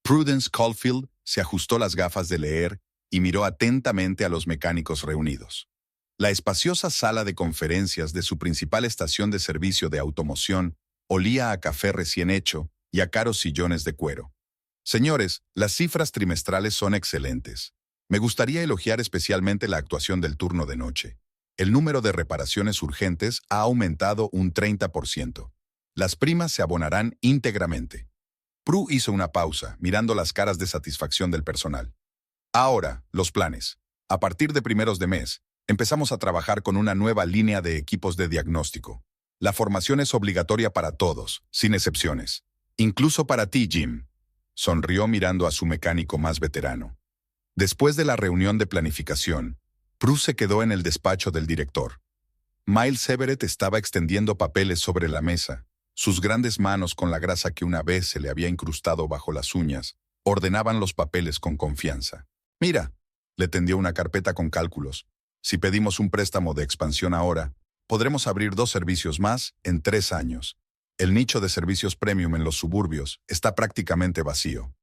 Prudence Caulfield se ajustó las gafas de leer y miró atentamente a los mecánicos reunidos. La espaciosa sala de conferencias de su principal estación de servicio de automoción olía a café recién hecho y a caros sillones de cuero. Señores, las cifras trimestrales son excelentes. Me gustaría elogiar especialmente la actuación del turno de noche. El número de reparaciones urgentes ha aumentado un 30%. Las primas se abonarán íntegramente. Prue hizo una pausa, mirando las caras de satisfacción del personal. Ahora, los planes. A partir de primeros de mes, empezamos a trabajar con una nueva línea de equipos de diagnóstico. La formación es obligatoria para todos, sin excepciones. Incluso para ti, Jim. Sonrió mirando a su mecánico más veterano. Después de la reunión de planificación, Prue se quedó en el despacho del director. Miles Everett estaba extendiendo papeles sobre la mesa. Sus grandes manos, con la grasa que una vez se le había incrustado bajo las uñas, ordenaban los papeles con confianza. Mira, le tendió una carpeta con cálculos. Si pedimos un préstamo de expansión ahora, podremos abrir 2 servicios más en 3 años. El nicho de servicios premium en los suburbios está prácticamente vacío.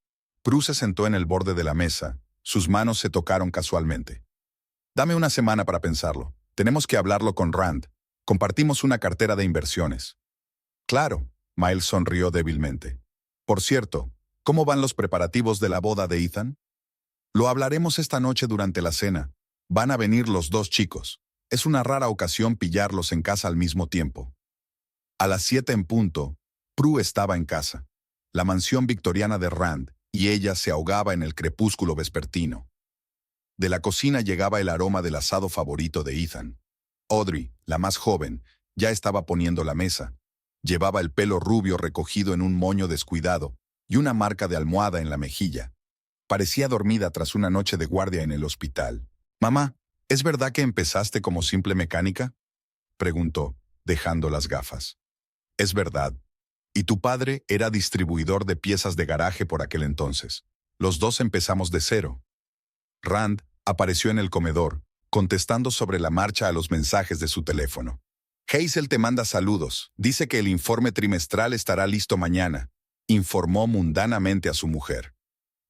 Prue se sentó en el borde de la mesa. Sus manos se tocaron casualmente. Dame una semana para pensarlo. Tenemos que hablarlo con Rand. Compartimos una cartera de inversiones. Claro, Miles sonrió débilmente. Por cierto, ¿cómo van los preparativos de la boda de Ethan? Lo hablaremos esta noche durante la cena. Van a venir los 2 chicos. Es una rara ocasión pillarlos en casa al mismo tiempo. A las 7 en punto, Prue estaba en casa, la mansión victoriana de Rand, y ella se ahogaba en el crepúsculo vespertino. De la cocina llegaba el aroma del asado favorito de Ethan. Audrey, la más joven, ya estaba poniendo la mesa. Llevaba el pelo rubio recogido en un moño descuidado y una marca de almohada en la mejilla. Parecía dormida tras una noche de guardia en el hospital. «Mamá, ¿es verdad que empezaste como simple mecánica?», preguntó, dejando las gafas. «Es verdad. Y tu padre era distribuidor de piezas de garaje por aquel entonces. Los 2 empezamos de cero». Rand apareció en el comedor, contestando sobre la marcha a los mensajes de su teléfono. «Hazel te manda saludos. Dice que el informe trimestral estará listo mañana», informó mundanamente a su mujer.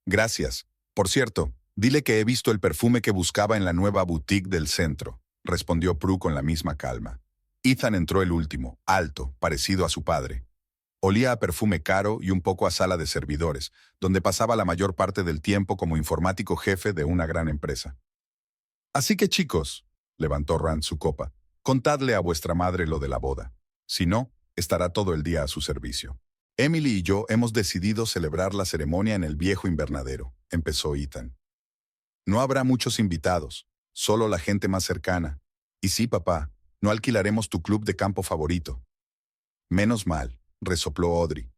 «Gracias. Por cierto, dile que he visto el perfume que buscaba en la nueva boutique del centro», respondió Prue con la misma calma. Ethan entró el último, alto, parecido a su padre. Olía a perfume caro y un poco a sala de servidores, donde pasaba la mayor parte del tiempo como informático jefe de una gran empresa. «Así que, chicos», levantó Rand su copa, «contadle a vuestra madre lo de la boda. Si no, estará todo el día a su servicio». «Emily y yo hemos decidido celebrar la ceremonia en el viejo invernadero», empezó Ethan. «No habrá muchos invitados, solo la gente más cercana. Y sí, papá, no alquilaremos tu club de campo favorito». «Menos mal», resopló Audrey.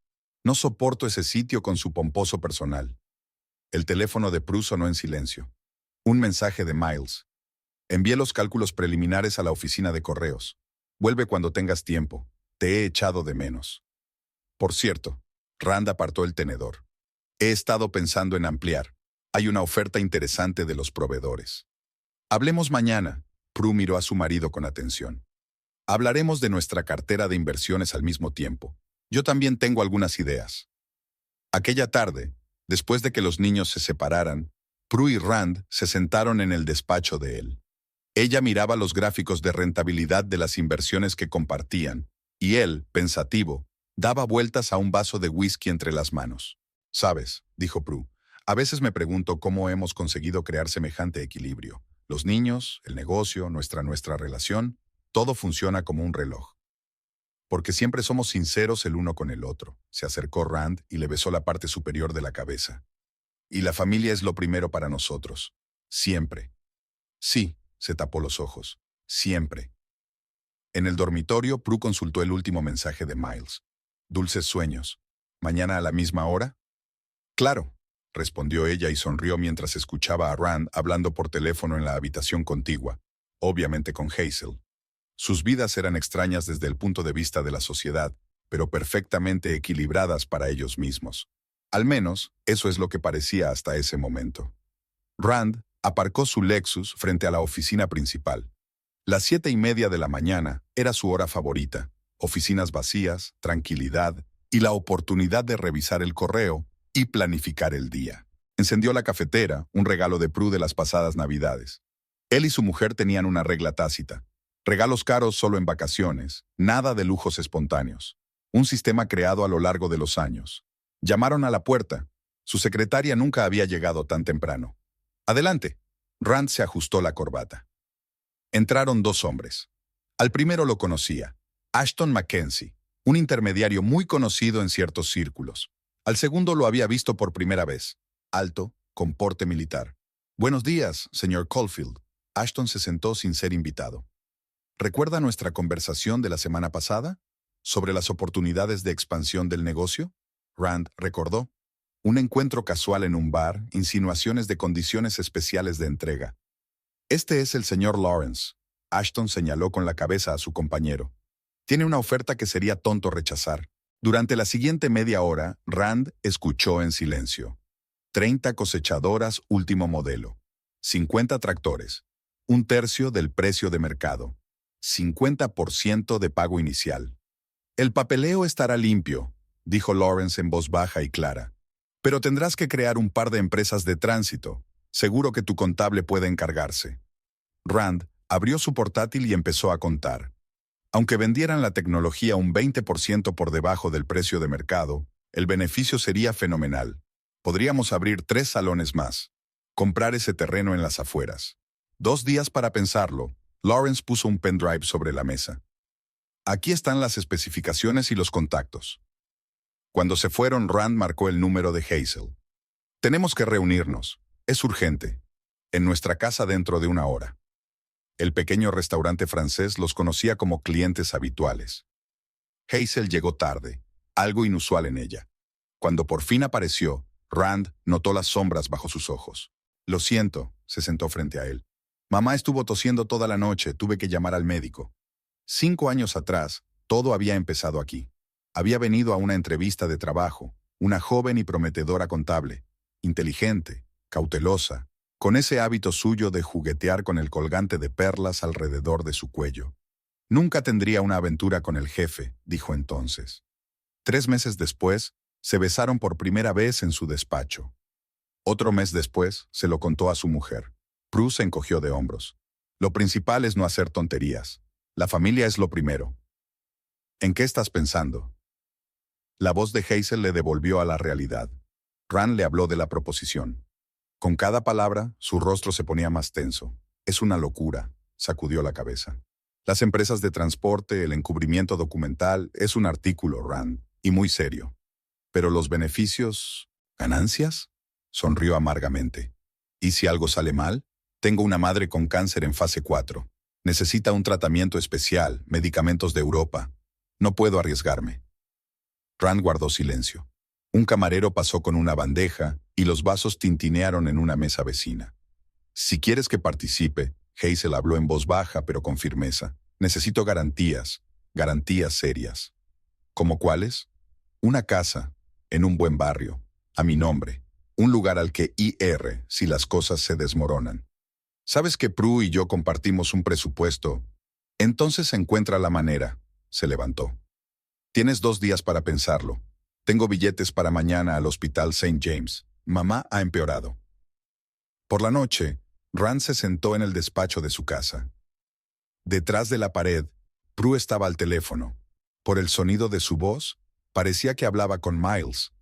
«No soporto ese sitio con su pomposo personal». El teléfono de Prue sonó en silencio. Un mensaje de Miles. «Envié los cálculos preliminares a la oficina de correos. Vuelve cuando tengas tiempo. Te he echado de menos». Por cierto, Rand apartó el tenedor. «He estado pensando en ampliar. Hay una oferta interesante de los proveedores». «Hablemos mañana», Prue miró a su marido con atención. «Hablaremos de nuestra cartera de inversiones al mismo tiempo. Yo también tengo algunas ideas». Aquella tarde, después de que los niños se separaran, Prue y Rand se sentaron en el despacho de él. Ella miraba los gráficos de rentabilidad de las inversiones que compartían, y él, pensativo, daba vueltas a un vaso de whisky entre las manos. «Sabes», dijo Prue, «a veces me pregunto cómo hemos conseguido crear semejante equilibrio. Los niños, el negocio, nuestra relación, todo funciona como un reloj. Porque siempre somos sinceros el uno con el otro». Se acercó Rand y le besó la parte superior de la cabeza. «Y la familia es lo primero para nosotros. Siempre». «Sí», se tapó los ojos. «Siempre». En el dormitorio, Prue consultó el último mensaje de Miles. «Dulces sueños. ¿Mañana a la misma hora?» «Claro», respondió ella y sonrió mientras escuchaba a Rand hablando por teléfono en la habitación contigua, obviamente con Hazel. Sus vidas eran extrañas desde el punto de vista de la sociedad, pero perfectamente equilibradas para ellos mismos. Al menos, eso es lo que parecía hasta ese momento. Rand aparcó su Lexus frente a la oficina principal. Las 7:30 de la mañana era su hora favorita. Oficinas vacías, tranquilidad y la oportunidad de revisar el correo y planificar el día. Encendió la cafetera, un regalo de Prue de las pasadas Navidades. Él y su mujer tenían una regla tácita. Regalos caros solo en vacaciones, nada de lujos espontáneos. Un sistema creado a lo largo de los años. Llamaron a la puerta. Su secretaria nunca había llegado tan temprano. «Adelante». Rand se ajustó la corbata. Entraron dos hombres. Al primero lo conocía, Ashton Mackenzie, un intermediario muy conocido en ciertos círculos. Al segundo lo había visto por primera vez, alto, con porte militar. «Buenos días, señor Caulfield». Ashton se sentó sin ser invitado. «¿Recuerda nuestra conversación de la semana pasada? ¿Sobre las oportunidades de expansión del negocio?». Rand recordó. Un encuentro casual en un bar, insinuaciones de condiciones especiales de entrega. «Este es el señor Lawrence». Ashton señaló con la cabeza a su compañero. «Tiene una oferta que sería tonto rechazar». Durante la siguiente media hora, Rand escuchó en silencio. 30 cosechadoras último modelo. 50 tractores. Un tercio del precio de mercado. 50% de pago inicial. «El papeleo estará limpio», dijo Lawrence en voz baja y clara. «Pero tendrás que crear un par de empresas de tránsito. Seguro que tu contable puede encargarse». Rand abrió su portátil y empezó a contar. Aunque vendieran la tecnología un 20% por debajo del precio de mercado, el beneficio sería fenomenal. Podríamos abrir 3 salones más. Comprar ese terreno en las afueras. 2 días para pensarlo. Lawrence puso un pendrive sobre la mesa. «Aquí están las especificaciones y los contactos». Cuando se fueron, Rand marcó el número de Hazel. «Tenemos que reunirnos. Es urgente. En nuestra casa dentro de 1 hora». El pequeño restaurante francés los conocía como clientes habituales. Hazel llegó tarde, algo inusual en ella. Cuando por fin apareció, Rand notó las sombras bajo sus ojos. «Lo siento», se sentó frente a él. «Mamá estuvo tosiendo toda la noche, tuve que llamar al médico». 5 años atrás, todo había empezado aquí. Había venido a una entrevista de trabajo, una joven y prometedora contable, inteligente, cautelosa, con ese hábito suyo de juguetear con el colgante de perlas alrededor de su cuello. «Nunca tendría una aventura con el jefe», dijo entonces. 3 meses después, se besaron por primera vez en su despacho. Otro mes después, se lo contó a su mujer. Prue se encogió de hombros. «Lo principal es no hacer tonterías. La familia es lo primero». «¿En qué estás pensando?». La voz de Hazel le devolvió a la realidad. Rand le habló de la proposición. Con cada palabra, su rostro se ponía más tenso. «Es una locura», sacudió la cabeza. «Las empresas de transporte, el encubrimiento documental, es un artículo, Rand, y muy serio. Pero los beneficios... ¿Ganancias?», sonrió amargamente. «¿Y si algo sale mal? Tengo una madre con cáncer en fase 4. Necesita un tratamiento especial, medicamentos de Europa. No puedo arriesgarme». Rand guardó silencio. Un camarero pasó con una bandeja y los vasos tintinearon en una mesa vecina. «Si quieres que participe», Hazel habló en voz baja pero con firmeza, «necesito garantías serias». «¿Cómo cuáles?». «Una casa, en un buen barrio, a mi nombre, un lugar al que ir si las cosas se desmoronan. Sabes que Prue y yo compartimos un presupuesto. Entonces se encuentra la manera». Se levantó. «Tienes 2 días para pensarlo. Tengo billetes para mañana al Hospital St. James. Mamá ha empeorado». Por la noche, Rand se sentó en el despacho de su casa. Detrás de la pared, Prue estaba al teléfono. Por el sonido de su voz, parecía que hablaba con Miles.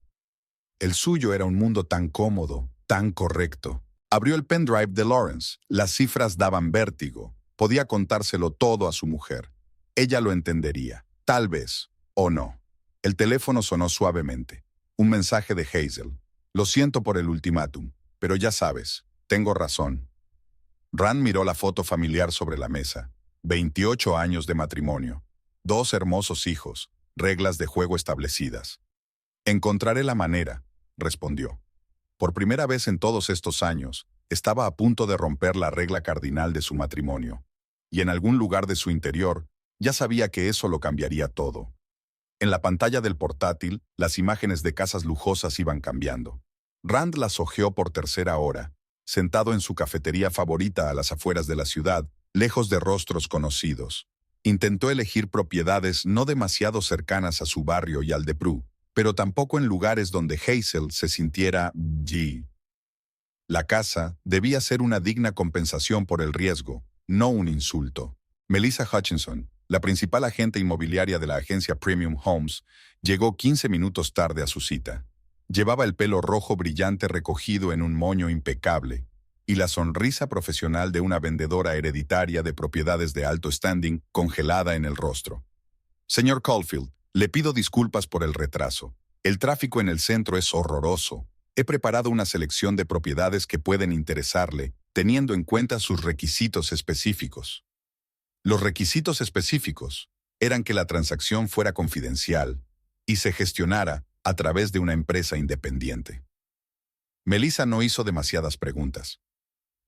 El suyo era un mundo tan cómodo, tan correcto. Abrió el pendrive de Lawrence. Las cifras daban vértigo. Podía contárselo todo a su mujer. Ella lo entendería. Tal vez, o no. El teléfono sonó suavemente. Un mensaje de Hazel. «Lo siento por el ultimátum, pero ya sabes, tengo razón». Rand miró la foto familiar sobre la mesa. 28 años de matrimonio. 2 hermosos hijos. Reglas de juego establecidas. «Encontraré la manera», respondió. Por primera vez en todos estos años, estaba a punto de romper la regla cardinal de su matrimonio. Y en algún lugar de su interior, ya sabía que eso lo cambiaría todo. En la pantalla del portátil, las imágenes de casas lujosas iban cambiando. Rand las hojeó por tercera hora, sentado en su cafetería favorita a las afueras de la ciudad, lejos de rostros conocidos. Intentó elegir propiedades no demasiado cercanas a su barrio y al de Prue. pero tampoco en lugares donde Hazel se sintiera G. La casa debía ser una digna compensación por el riesgo, no un insulto. Melissa Hutchinson, la principal agente inmobiliaria de la agencia Premium Homes, llegó 15 minutos tarde a su cita. Llevaba el pelo rojo brillante recogido en un moño impecable y la sonrisa profesional de una vendedora hereditaria de propiedades de alto standing congelada en el rostro. Señor Caulfield, le pido disculpas por el retraso. El tráfico en el centro es horroroso. He preparado una selección de propiedades que pueden interesarle, teniendo en cuenta sus requisitos específicos. Los requisitos específicos eran que la transacción fuera confidencial y se gestionara a través de una empresa independiente. Melissa no hizo demasiadas preguntas.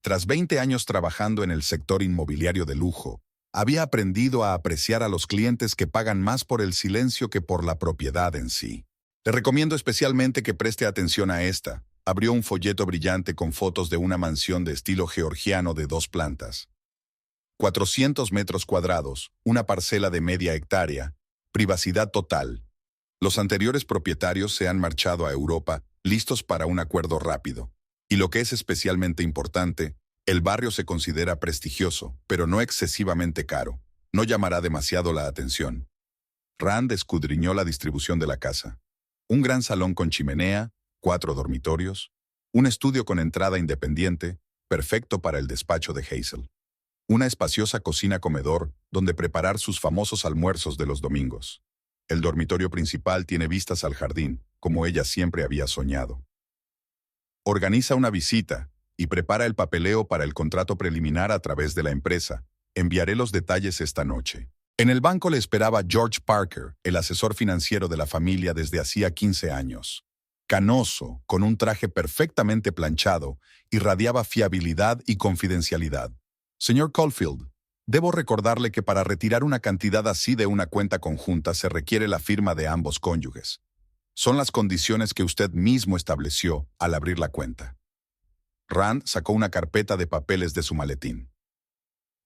Tras 20 años trabajando en el sector inmobiliario de lujo, había aprendido a apreciar a los clientes que pagan más por el silencio que por la propiedad en sí. Le recomiendo especialmente que preste atención a esta. Abrió un folleto brillante con fotos de una mansión de estilo georgiano de 2 plantas. 400 metros cuadrados, una parcela de media hectárea, privacidad total. Los anteriores propietarios se han marchado a Europa, listos para un acuerdo rápido. Y lo que es especialmente importante, el barrio se considera prestigioso, pero no excesivamente caro. No llamará demasiado la atención. Rand escudriñó la distribución de la casa. Un gran salón con chimenea, 4 dormitorios, un estudio con entrada independiente, perfecto para el despacho de Hazel. Una espaciosa cocina-comedor donde preparar sus famosos almuerzos de los domingos. El dormitorio principal tiene vistas al jardín, como ella siempre había soñado. Organiza una visita y prepara el papeleo para el contrato preliminar a través de la empresa. Enviaré los detalles esta noche. En el banco le esperaba George Parker, el asesor financiero de la familia desde hacía 15 años. Canoso, con un traje perfectamente planchado, irradiaba fiabilidad y confidencialidad. Señor Caulfield, debo recordarle que para retirar una cantidad así de una cuenta conjunta se requiere la firma de ambos cónyuges. Son las condiciones que usted mismo estableció al abrir la cuenta. Rand sacó una carpeta de papeles de su maletín.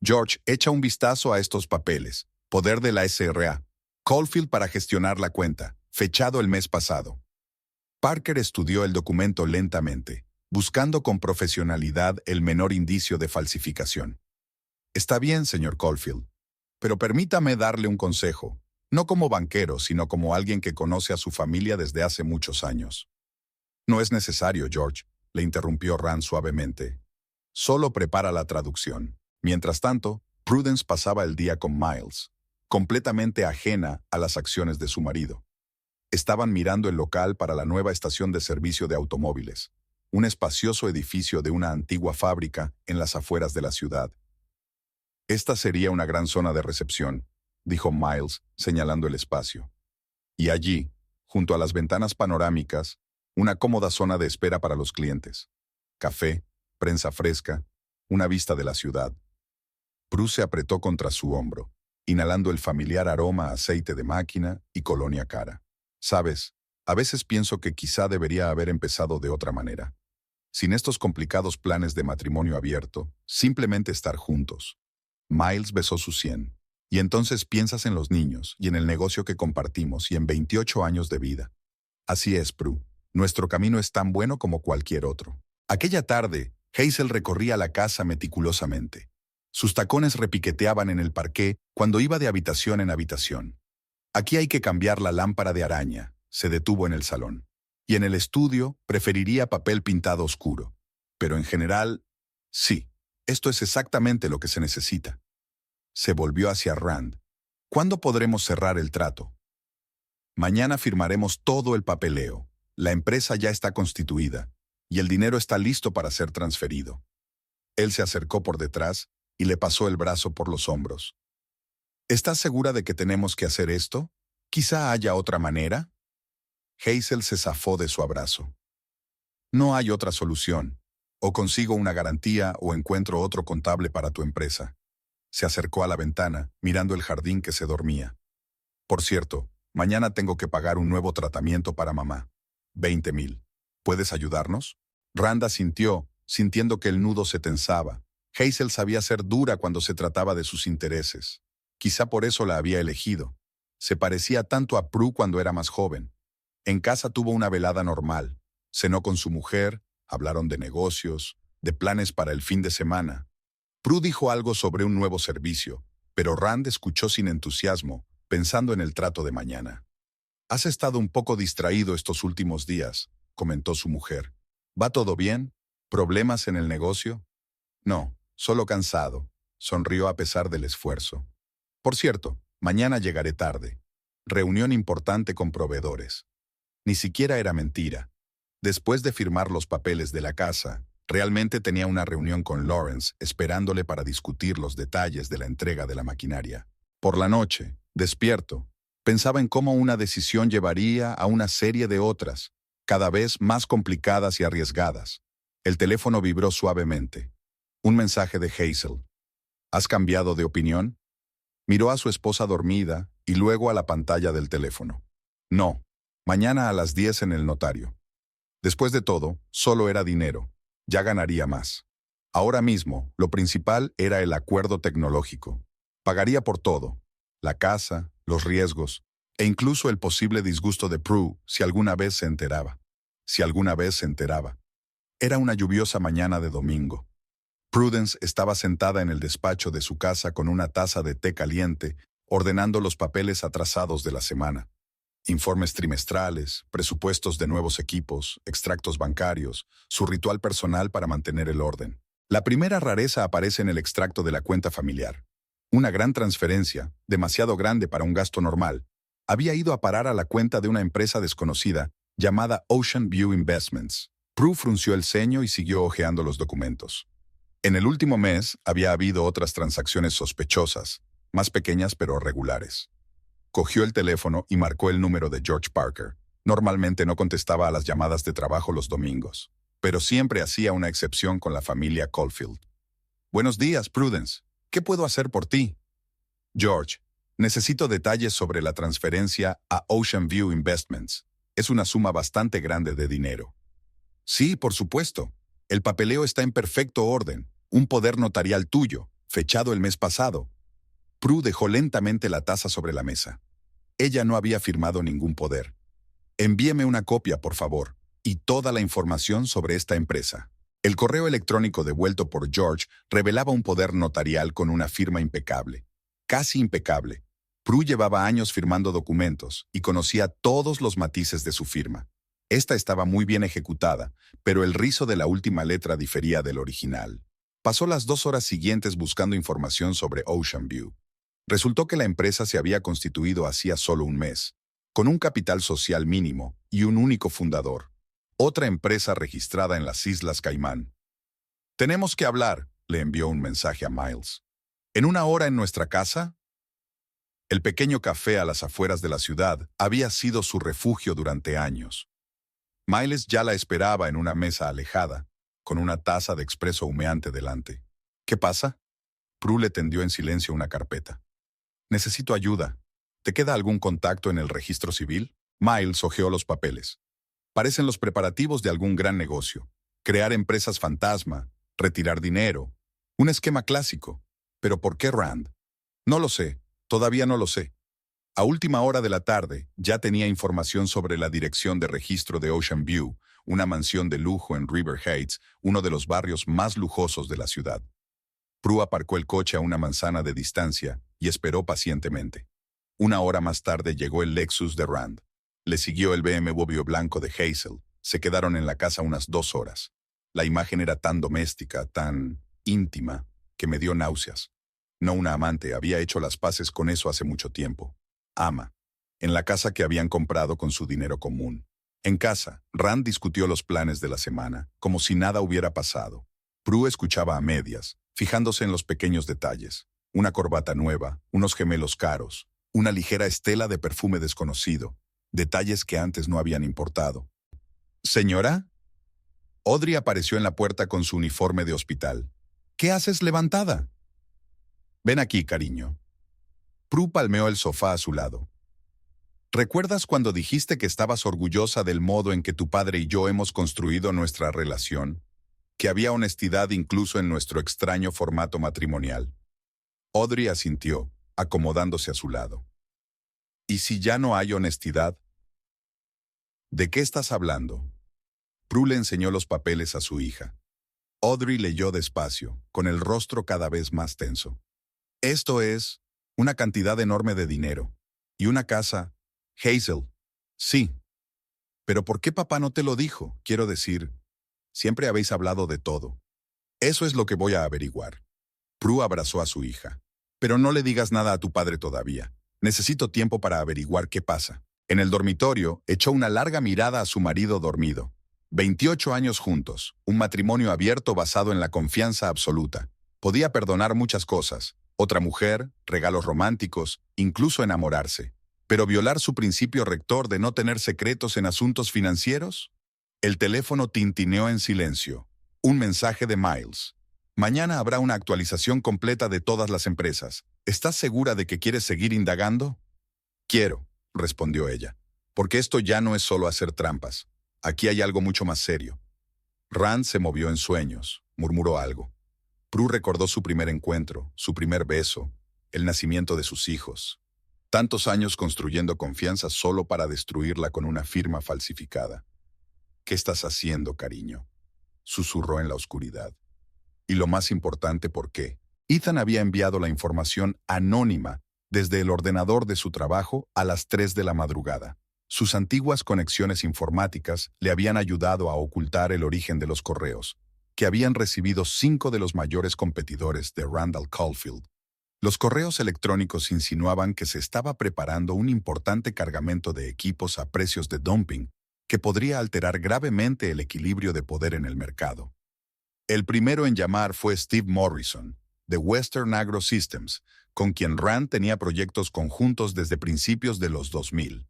George, echa un vistazo a estos papeles. Poder de la SRA. Caulfield para gestionar la cuenta. Fechado el mes pasado. Parker estudió el documento lentamente, buscando con profesionalidad el menor indicio de falsificación. Está bien, señor Caulfield, pero permítame darle un consejo, no como banquero, sino como alguien que conoce a su familia desde hace muchos años. No es necesario, George, le interrumpió Rand suavemente. Solo prepara la traducción. Mientras tanto, Prudence pasaba el día con Miles, completamente ajena a las acciones de su marido. Estaban mirando el local para la nueva estación de servicio de automóviles, un espacioso edificio de una antigua fábrica en las afueras de la ciudad. Esta sería una gran zona de recepción, dijo Miles, señalando el espacio. Y allí, junto a las ventanas panorámicas, una cómoda zona de espera para los clientes. Café, prensa fresca, una vista de la ciudad. Bruce se apretó contra su hombro, inhalando el familiar aroma a aceite de máquina y colonia cara. Sabes, a veces pienso que quizá debería haber empezado de otra manera. Sin estos complicados planes de matrimonio abierto, simplemente estar juntos. Miles besó su sien. Y entonces piensas en los niños, y en el negocio que compartimos, y en 28 años de vida. Así es, Prue. Nuestro camino es tan bueno como cualquier otro. Aquella tarde, Hazel recorría la casa meticulosamente. Sus tacones repiqueteaban en el parqué cuando iba de habitación en habitación. Aquí hay que cambiar la lámpara de araña, se detuvo en el salón. Y en el estudio preferiría papel pintado oscuro. Pero en general, sí, esto es exactamente lo que se necesita. Se volvió hacia Rand. ¿Cuándo podremos cerrar el trato? Mañana firmaremos todo el papeleo. La empresa ya está constituida y el dinero está listo para ser transferido. Él se acercó por detrás y le pasó el brazo por los hombros. ¿Estás segura de que tenemos que hacer esto? ¿Quizá haya otra manera? Hazel se zafó de su abrazo. No hay otra solución. O consigo una garantía o encuentro otro contable para tu empresa. Se acercó a la ventana, mirando el jardín que se dormía. Por cierto, mañana tengo que pagar un nuevo tratamiento para mamá. 20,000. ¿Puedes ayudarnos? Rand asintió, sintiendo que el nudo se tensaba. Hazel sabía ser dura cuando se trataba de sus intereses. Quizá por eso la había elegido. Se parecía tanto a Prue cuando era más joven. En casa tuvo una velada normal. Cenó con su mujer, hablaron de negocios, de planes para el fin de semana. Prue dijo algo sobre un nuevo servicio, pero Rand escuchó sin entusiasmo, pensando en el trato de mañana. «Has estado un poco distraído estos últimos días», comentó su mujer. «¿Va todo bien? ¿Problemas en el negocio?» «No, solo cansado», sonrió a pesar del esfuerzo. «Por cierto, mañana llegaré tarde. Reunión importante con proveedores». Ni siquiera era mentira. Después de firmar los papeles de la casa, realmente tenía una reunión con Lawrence esperándole para discutir los detalles de la entrega de la maquinaria. Por la noche, despierto, pensaba en cómo una decisión llevaría a una serie de otras, cada vez más complicadas y arriesgadas. El teléfono vibró suavemente. Un mensaje de Hazel. «¿Has cambiado de opinión?» Miró a su esposa dormida y luego a la pantalla del teléfono. «No, mañana a las 10 en el notario». Después de todo, solo era dinero. Ya ganaría más. Ahora mismo, lo principal era el acuerdo tecnológico. Pagaría por todo: la casa, los riesgos, e incluso el posible disgusto de Prue si alguna vez se enteraba. Si alguna vez se enteraba. Era una lluviosa mañana de domingo. Prudence estaba sentada en el despacho de su casa con una taza de té caliente, ordenando los papeles atrasados de la semana. Informes trimestrales, presupuestos de nuevos equipos, extractos bancarios, su ritual personal para mantener el orden. La primera rareza aparece en el extracto de la cuenta familiar. Una gran transferencia, demasiado grande para un gasto normal, había ido a parar a la cuenta de una empresa desconocida llamada Ocean View Investments. Prue frunció el ceño y siguió hojeando los documentos. En el último mes había habido otras transacciones sospechosas, más pequeñas pero regulares. Cogió el teléfono y marcó el número de George Parker. Normalmente no contestaba a las llamadas de trabajo los domingos, pero siempre hacía una excepción con la familia Caulfield. «Buenos días, Prudence. ¿Qué puedo hacer por ti?» «George, necesito detalles sobre la transferencia a Ocean View Investments. Es una suma bastante grande de dinero». «Sí, por supuesto. El papeleo está en perfecto orden. Un poder notarial tuyo, fechado el mes pasado». Prue dejó lentamente la taza sobre la mesa. Ella no había firmado ningún poder. «Envíeme una copia, por favor, y toda la información sobre esta empresa». El correo electrónico devuelto por George revelaba un poder notarial con una firma impecable. Casi impecable. Prue llevaba años firmando documentos y conocía todos los matices de su firma. Esta estaba muy bien ejecutada, pero el rizo de la última letra difería del original. Pasó las 2 horas siguientes buscando información sobre Ocean View. Resultó que la empresa se había constituido hacía solo un mes, con un capital social mínimo y un único fundador. Otra empresa registrada en las Islas Caimán. «Tenemos que hablar», le envió un mensaje a Miles. «¿En una hora en nuestra casa?» El pequeño café a las afueras de la ciudad había sido su refugio durante años. Miles ya la esperaba en una mesa alejada, con una taza de expreso humeante delante. «¿Qué pasa?» Prue le tendió en silencio una carpeta. «Necesito ayuda. ¿Te queda algún contacto en el registro civil?» Miles hojeó los papeles. «Parecen los preparativos de algún gran negocio. Crear empresas fantasma, retirar dinero. Un esquema clásico. ¿Pero por qué Rand?» «No lo sé. Todavía no lo sé». A última hora de la tarde, ya tenía información sobre la dirección de registro de Ocean View, una mansión de lujo en River Heights, uno de los barrios más lujosos de la ciudad. Prue aparcó el coche a una manzana de distancia y esperó pacientemente. Una hora más tarde llegó el Lexus de Rand. Le siguió el BMW blanco de Hazel. Se quedaron en la casa unas 2 horas. La imagen era tan doméstica, tan íntima, que me dio náuseas. No una amante, había hecho las paces con eso hace mucho tiempo. Ama. En la casa que habían comprado con su dinero común. En casa, Rand discutió los planes de la semana, como si nada hubiera pasado. Prue escuchaba a medias, fijándose en los pequeños detalles. Una corbata nueva, unos gemelos caros, una ligera estela de perfume desconocido, detalles que antes no habían importado. «¿Señora?» Audrey apareció en la puerta con su uniforme de hospital. «¿Qué haces levantada?» «Ven aquí, cariño». Prue palmeó el sofá a su lado. «¿Recuerdas cuando dijiste que estabas orgullosa del modo en que tu padre y yo hemos construido nuestra relación? Que había honestidad incluso en nuestro extraño formato matrimonial». Audrey asintió, acomodándose a su lado. «¿Y si ya no hay honestidad?» ¿De qué estás hablando? Prue le enseñó los papeles a su hija. Audrey leyó despacio, con el rostro cada vez más tenso. Esto es una cantidad enorme de dinero. ¿Y una casa? Hazel. Sí. ¿Pero por qué papá no te lo dijo? Quiero decir, siempre habéis hablado de todo. Eso es lo que voy a averiguar. Prue abrazó a su hija. Pero no le digas nada a tu padre todavía. Necesito tiempo para averiguar qué pasa. En el dormitorio, echó una larga mirada a su marido dormido. 28 años juntos, un matrimonio abierto basado en la confianza absoluta. Podía perdonar muchas cosas, otra mujer, regalos románticos, incluso enamorarse. ¿Pero violar su principio rector de no tener secretos en asuntos financieros? El teléfono tintineó en silencio. Un mensaje de Miles. Mañana habrá una actualización completa de todas las empresas. ¿Estás segura de que quieres seguir indagando? Quiero, respondió ella, porque esto ya no es solo hacer trampas. Aquí hay algo mucho más serio. Rand se movió en sueños, murmuró algo. Prue recordó su primer encuentro, su primer beso, el nacimiento de sus hijos. Tantos años construyendo confianza solo para destruirla con una firma falsificada. ¿Qué estás haciendo, cariño?, susurró en la oscuridad. Y lo más importante, ¿por qué? Ethan había enviado la información anónima desde el ordenador de su trabajo a las 3 de la madrugada. Sus antiguas conexiones informáticas le habían ayudado a ocultar el origen de los correos, que habían recibido 5 de los mayores competidores de Randall Caulfield. Los correos electrónicos insinuaban que se estaba preparando un importante cargamento de equipos a precios de dumping que podría alterar gravemente el equilibrio de poder en el mercado. El primero en llamar fue Steve Morrison, de Western Agro Systems, con quien Rand tenía proyectos conjuntos desde principios de los 2000.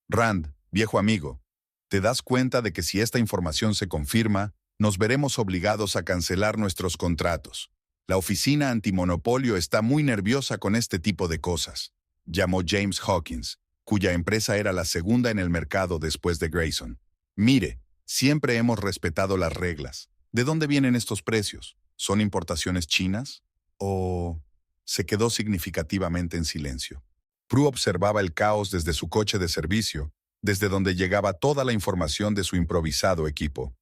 Rand, viejo amigo, ¿te das cuenta de que si esta información se confirma, nos veremos obligados a cancelar nuestros contratos? La oficina antimonopolio está muy nerviosa con este tipo de cosas, llamó James Hawkins, cuya empresa era la segunda en el mercado después de Grayson. Mire, siempre hemos respetado las reglas. ¿De dónde vienen estos precios? ¿Son importaciones chinas? ¿O...? Se quedó significativamente en silencio. Prue observaba el caos desde su coche de servicio, desde donde llegaba toda la información de su improvisado equipo.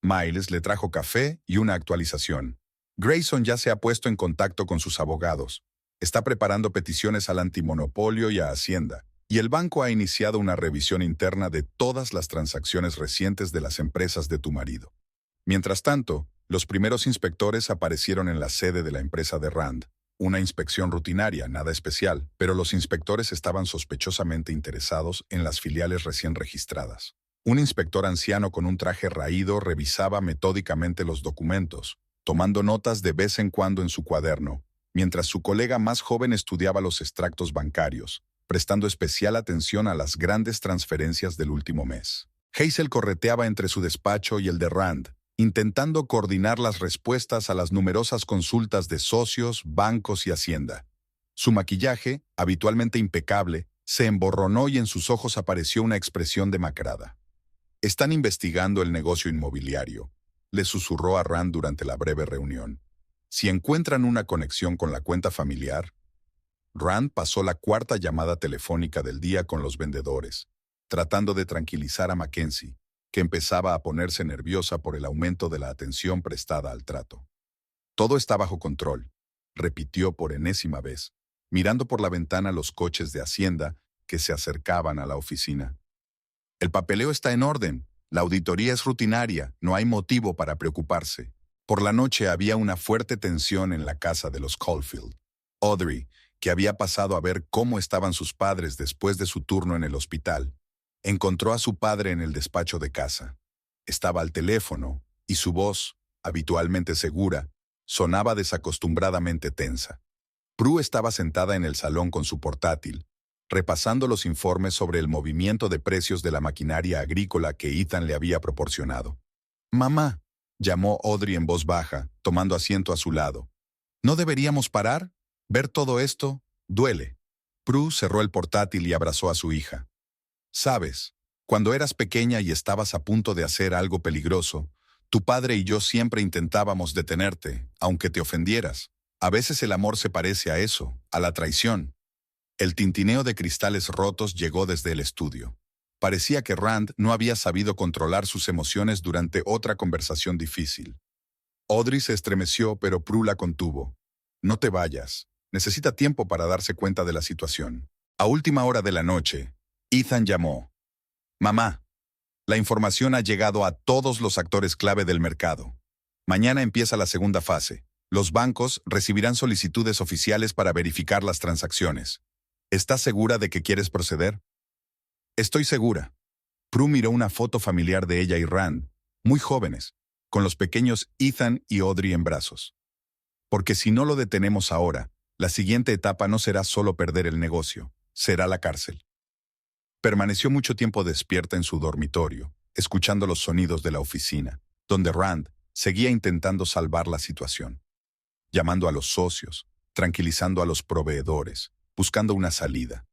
Miles le trajo café y una actualización. Grayson ya se ha puesto en contacto con sus abogados. Está preparando peticiones al antimonopolio y a Hacienda, y el banco ha iniciado una revisión interna de todas las transacciones recientes de las empresas de tu marido. Mientras tanto, los primeros inspectores aparecieron en la sede de la empresa de Rand. Una inspección rutinaria, nada especial, pero los inspectores estaban sospechosamente interesados en las filiales recién registradas. Un inspector anciano con un traje raído revisaba metódicamente los documentos, tomando notas de vez en cuando en su cuaderno, mientras su colega más joven estudiaba los extractos bancarios, prestando especial atención a las grandes transferencias del último mes. Hazel correteaba entre su despacho y el de Rand, intentando coordinar las respuestas a las numerosas consultas de socios, bancos y Hacienda. Su maquillaje, habitualmente impecable, se emborronó y en sus ojos apareció una expresión demacrada. «Están investigando el negocio inmobiliario», le susurró a Rand durante la breve reunión. «Si encuentran una conexión con la cuenta familiar». Rand pasó la cuarta llamada telefónica del día con los vendedores, tratando de tranquilizar a Mackenzie, que empezaba a ponerse nerviosa por el aumento de la atención prestada al trato. «Todo está bajo control», repitió por enésima vez, mirando por la ventana los coches de Hacienda que se acercaban a la oficina. «El papeleo está en orden, la auditoría es rutinaria, no hay motivo para preocuparse». Por la noche había una fuerte tensión en la casa de los Caulfield. Audrey, que había pasado a ver cómo estaban sus padres después de su turno en el hospital, encontró a su padre en el despacho de casa. Estaba al teléfono, y su voz, habitualmente segura, sonaba desacostumbradamente tensa. Prue estaba sentada en el salón con su portátil, repasando los informes sobre el movimiento de precios de la maquinaria agrícola que Ethan le había proporcionado. «Mamá», llamó Audrey en voz baja, tomando asiento a su lado. «¿No deberíamos parar? Ver todo esto duele». Prue cerró el portátil y abrazó a su hija. «Sabes, cuando eras pequeña y estabas a punto de hacer algo peligroso, tu padre y yo siempre intentábamos detenerte, aunque te ofendieras. A veces el amor se parece a eso, a la traición». El tintineo de cristales rotos llegó desde el estudio. Parecía que Rand no había sabido controlar sus emociones durante otra conversación difícil. Audrey se estremeció, pero Prue la contuvo. No te vayas. Necesita tiempo para darse cuenta de la situación. A última hora de la noche, Ethan llamó. Mamá, la información ha llegado a todos los actores clave del mercado. Mañana empieza la segunda fase. Los bancos recibirán solicitudes oficiales para verificar las transacciones. ¿Estás segura de que quieres proceder? Estoy segura. Prue miró una foto familiar de ella y Rand, muy jóvenes, con los pequeños Ethan y Audrey en brazos. Porque si no lo detenemos ahora, la siguiente etapa no será solo perder el negocio, será la cárcel. Permaneció mucho tiempo despierta en su dormitorio, escuchando los sonidos de la oficina, donde Rand seguía intentando salvar la situación, llamando a los socios, tranquilizando a los proveedores, buscando una salida.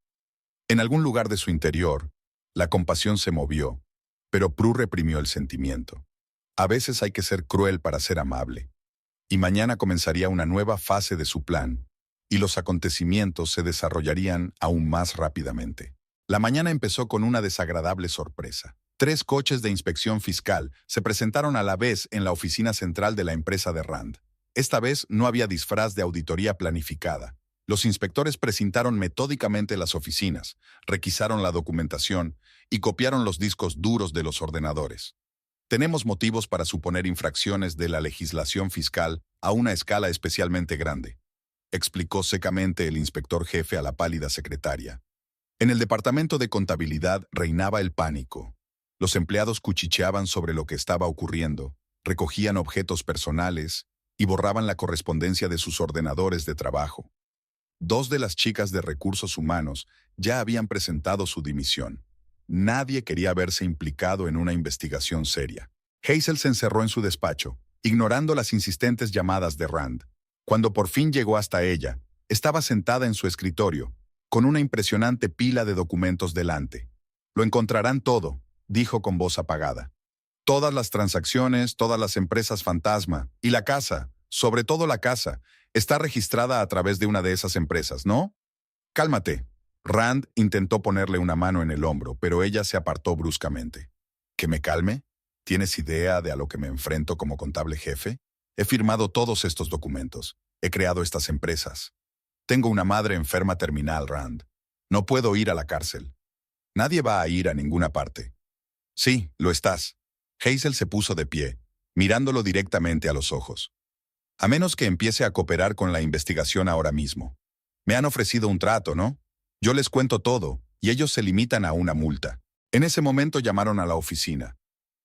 En algún lugar de su interior, la compasión se movió, pero Prue reprimió el sentimiento. A veces hay que ser cruel para ser amable. Y mañana comenzaría una nueva fase de su plan, y los acontecimientos se desarrollarían aún más rápidamente. La mañana empezó con una desagradable sorpresa. 3 coches de inspección fiscal se presentaron a la vez en la oficina central de la empresa de Rand. Esta vez no había disfraz de auditoría planificada. Los inspectores precintaron metódicamente las oficinas, requisaron la documentación y copiaron los discos duros de los ordenadores. Tenemos motivos para suponer infracciones de la legislación fiscal a una escala especialmente grande, explicó secamente el inspector jefe a la pálida secretaria. En el departamento de contabilidad reinaba el pánico. Los empleados cuchicheaban sobre lo que estaba ocurriendo, recogían objetos personales y borraban la correspondencia de sus ordenadores de trabajo. 2 de las chicas de recursos humanos ya habían presentado su dimisión. Nadie quería verse implicado en una investigación seria. Hazel se encerró en su despacho, ignorando las insistentes llamadas de Rand. Cuando por fin llegó hasta ella, estaba sentada en su escritorio, con una impresionante pila de documentos delante. Lo encontrarán todo, dijo con voz apagada. Todas las transacciones, todas las empresas fantasma, y la casa, sobre todo la casa, está registrada a través de una de esas empresas, ¿no? Cálmate. Rand intentó ponerle una mano en el hombro, pero ella se apartó bruscamente. ¿Que me calme? ¿Tienes idea de a lo que me enfrento como contable jefe? He firmado todos estos documentos. He creado estas empresas. Tengo una madre enferma terminal, Rand. No puedo ir a la cárcel. Nadie va a ir a ninguna parte. Sí, lo estás. Hazel se puso de pie, mirándolo directamente a los ojos. A menos que empiece a cooperar con la investigación ahora mismo. Me han ofrecido un trato, ¿no? Yo les cuento todo, y ellos se limitan a una multa. En ese momento llamaron a la oficina.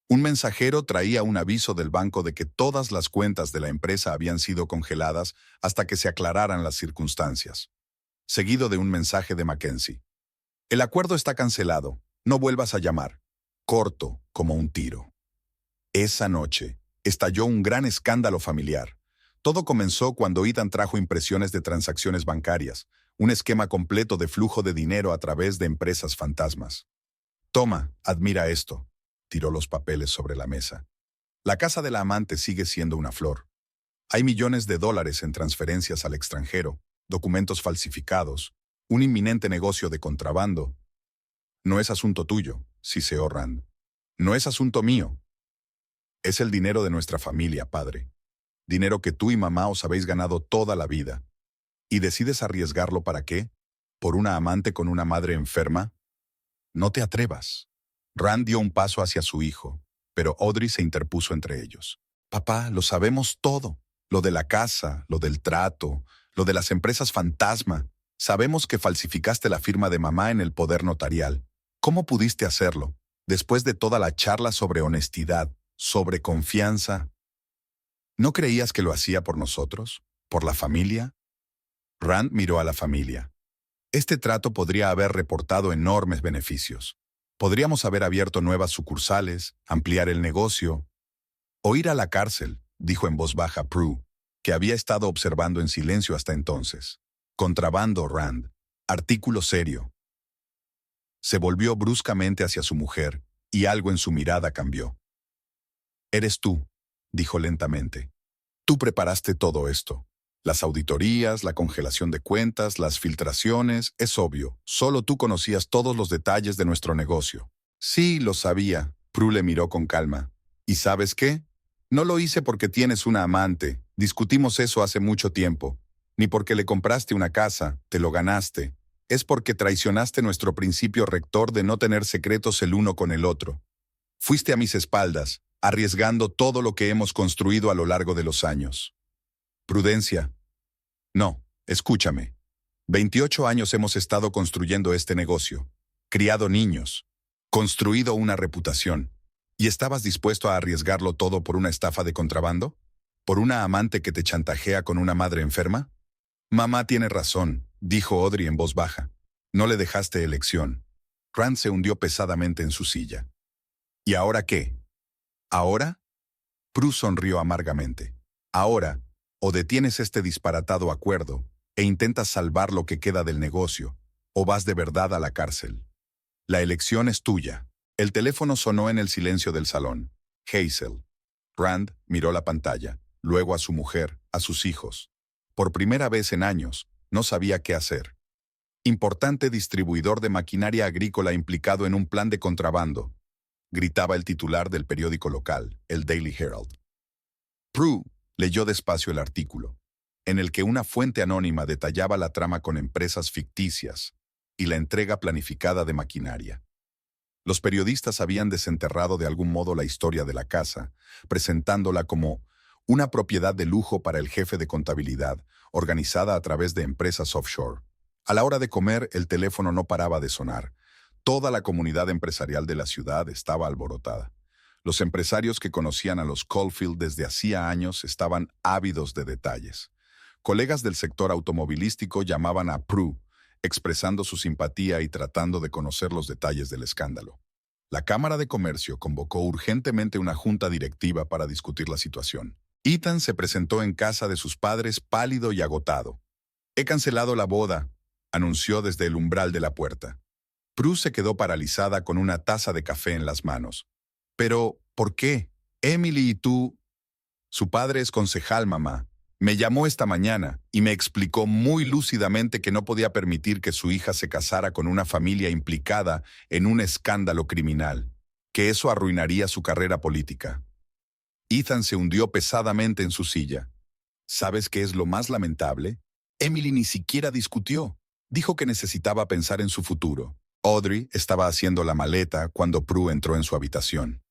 Un mensajero traía un aviso del banco de que todas las cuentas de la empresa habían sido congeladas hasta que se aclararan las circunstancias. Seguido de un mensaje de Mackenzie. El acuerdo está cancelado. No vuelvas a llamar. Corto, como un tiro. Esa noche, estalló un gran escándalo familiar. Todo comenzó cuando Ethan trajo impresiones de transacciones bancarias, un esquema completo de flujo de dinero a través de empresas fantasmas. Toma, admira esto. Tiró los papeles sobre la mesa. La casa de la amante sigue siendo una flor. Hay millones de dólares en transferencias al extranjero, documentos falsificados, un inminente negocio de contrabando. No es asunto tuyo, siseó Rand. No es asunto mío. Es el dinero de nuestra familia, padre. Dinero que tú y mamá os habéis ganado toda la vida. ¿Y decides arriesgarlo para qué? ¿Por una amante con una madre enferma? No te atrevas. Rand dio un paso hacia su hijo, pero Audrey se interpuso entre ellos. Papá, lo sabemos todo. Lo de la casa, lo del trato, lo de las empresas fantasma. Sabemos que falsificaste la firma de mamá en el poder notarial. ¿Cómo pudiste hacerlo? Después de toda la charla sobre honestidad, sobre confianza. ¿No creías que lo hacía por nosotros? ¿Por la familia? Rand miró a la familia. Este trato podría haber reportado enormes beneficios. Podríamos haber abierto nuevas sucursales, ampliar el negocio, o ir a la cárcel, dijo en voz baja Prue, que había estado observando en silencio hasta entonces. Contrabando, Rand. Artículo serio. Se volvió bruscamente hacia su mujer, y algo en su mirada cambió. Eres tú, dijo lentamente. Tú preparaste todo esto. Las auditorías, la congelación de cuentas, las filtraciones, es obvio. Solo tú conocías todos los detalles de nuestro negocio. Sí, lo sabía. Prue le miró con calma. ¿Y sabes qué? No lo hice porque tienes una amante. Discutimos eso hace mucho tiempo. Ni porque le compraste una casa, te lo ganaste. Es porque traicionaste nuestro principio rector de no tener secretos el uno con el otro. Fuiste a mis espaldas, arriesgando todo lo que hemos construido a lo largo de los años. Prudencia. No, escúchame. 28 años hemos estado construyendo este negocio, criado niños, construido una reputación. ¿Y estabas dispuesto a arriesgarlo todo por una estafa de contrabando? ¿Por una amante que te chantajea con una madre enferma? Mamá tiene razón, dijo Audrey en voz baja. No le dejaste elección. Rand se hundió pesadamente en su silla. ¿Y ahora qué? ¿Ahora? Prue sonrió amargamente. Ahora, o detienes este disparatado acuerdo e intentas salvar lo que queda del negocio, o vas de verdad a la cárcel. La elección es tuya. El teléfono sonó en el silencio del salón. Hazel. Rand miró la pantalla, luego a su mujer, a sus hijos. Por primera vez en años, no sabía qué hacer. Importante distribuidor de maquinaria agrícola implicado en un plan de contrabando, gritaba el titular del periódico local, el Daily Herald. Prue leyó despacio el artículo, en el que una fuente anónima detallaba la trama con empresas ficticias y la entrega planificada de maquinaria. Los periodistas habían desenterrado de algún modo la historia de la casa, presentándola como una propiedad de lujo para el jefe de contabilidad, organizada a través de empresas offshore. A la hora de comer, el teléfono no paraba de sonar. Toda la comunidad empresarial de la ciudad estaba alborotada. Los empresarios que conocían a los Caulfield desde hacía años estaban ávidos de detalles. Colegas del sector automovilístico llamaban a Prue, expresando su simpatía y tratando de conocer los detalles del escándalo. La Cámara de Comercio convocó urgentemente una junta directiva para discutir la situación. Ethan se presentó en casa de sus padres pálido y agotado. «He cancelado la boda», anunció desde el umbral de la puerta. Prue se quedó paralizada con una taza de café en las manos. «Pero, ¿por qué? Emily y tú...» «Su padre es concejal, mamá. Me llamó esta mañana y me explicó muy lúcidamente que no podía permitir que su hija se casara con una familia implicada en un escándalo criminal, que eso arruinaría su carrera política». Ethan se hundió pesadamente en su silla. ¿Sabes qué es lo más lamentable? Emily ni siquiera discutió. Dijo que necesitaba pensar en su futuro. Audrey estaba haciendo la maleta cuando Prue entró en su habitación.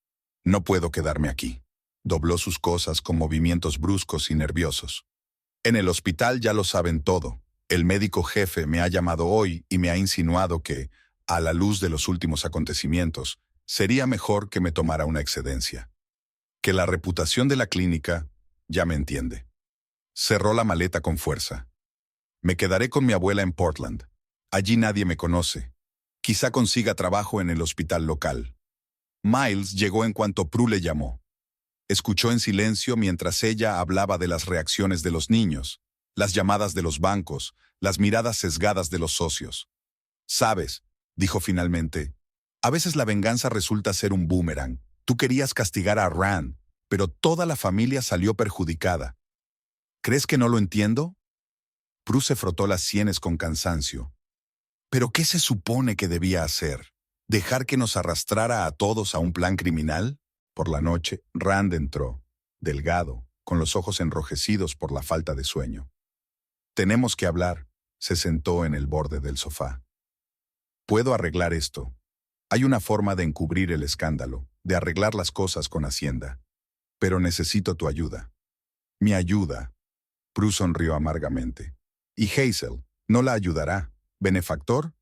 «No puedo quedarme aquí». Dobló sus cosas con movimientos bruscos y nerviosos. «En el hospital ya lo saben todo. El médico jefe me ha llamado hoy y me ha insinuado que, a la luz de los últimos acontecimientos, sería mejor que me tomara una excedencia. Que la reputación de la clínica, ya me entiende». Cerró la maleta con fuerza. «Me quedaré con mi abuela en Portland. Allí nadie me conoce. Quizá consiga trabajo en el hospital local». Miles llegó en cuanto Prue le llamó. Escuchó en silencio mientras ella hablaba de las reacciones de los niños, las llamadas de los bancos, las miradas sesgadas de los socios. «Sabes», dijo finalmente, «a veces la venganza resulta ser un boomerang. Tú querías castigar a Rand, pero toda la familia salió perjudicada. ¿Crees que no lo entiendo?» Prue se frotó las sienes con cansancio. ¿Pero qué se supone que debía hacer? ¿Dejar que nos arrastrara a todos a un plan criminal? Por la noche, Rand entró, delgado, con los ojos enrojecidos por la falta de sueño. «Tenemos que hablar», se sentó en el borde del sofá. «Puedo arreglar esto. Hay una forma de encubrir el escándalo, de arreglar las cosas con Hacienda. Pero necesito tu ayuda». «¿Mi ayuda?». Prue sonrió amargamente. «¿Y Hazel? ¿No la ayudará? ¿Benefactor?»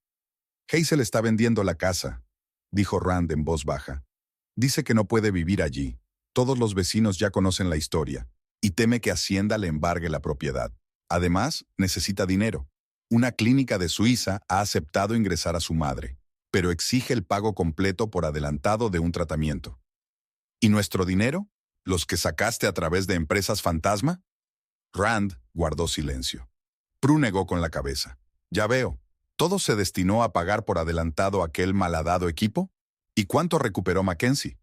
«Hazel está vendiendo la casa», dijo Rand en voz baja. «Dice que no puede vivir allí. Todos los vecinos ya conocen la historia, y teme que Hacienda le embargue la propiedad. Además, necesita dinero. Una clínica de Suiza ha aceptado ingresar a su madre, pero exige el pago completo por adelantado de un tratamiento». «¿Y nuestro dinero? ¿Los que sacaste a través de empresas fantasma?». Rand guardó silencio. Prue negó con la cabeza. «Ya veo. ¿Todo se destinó a pagar por adelantado aquel malhadado equipo? ¿Y cuánto recuperó Mackenzie?».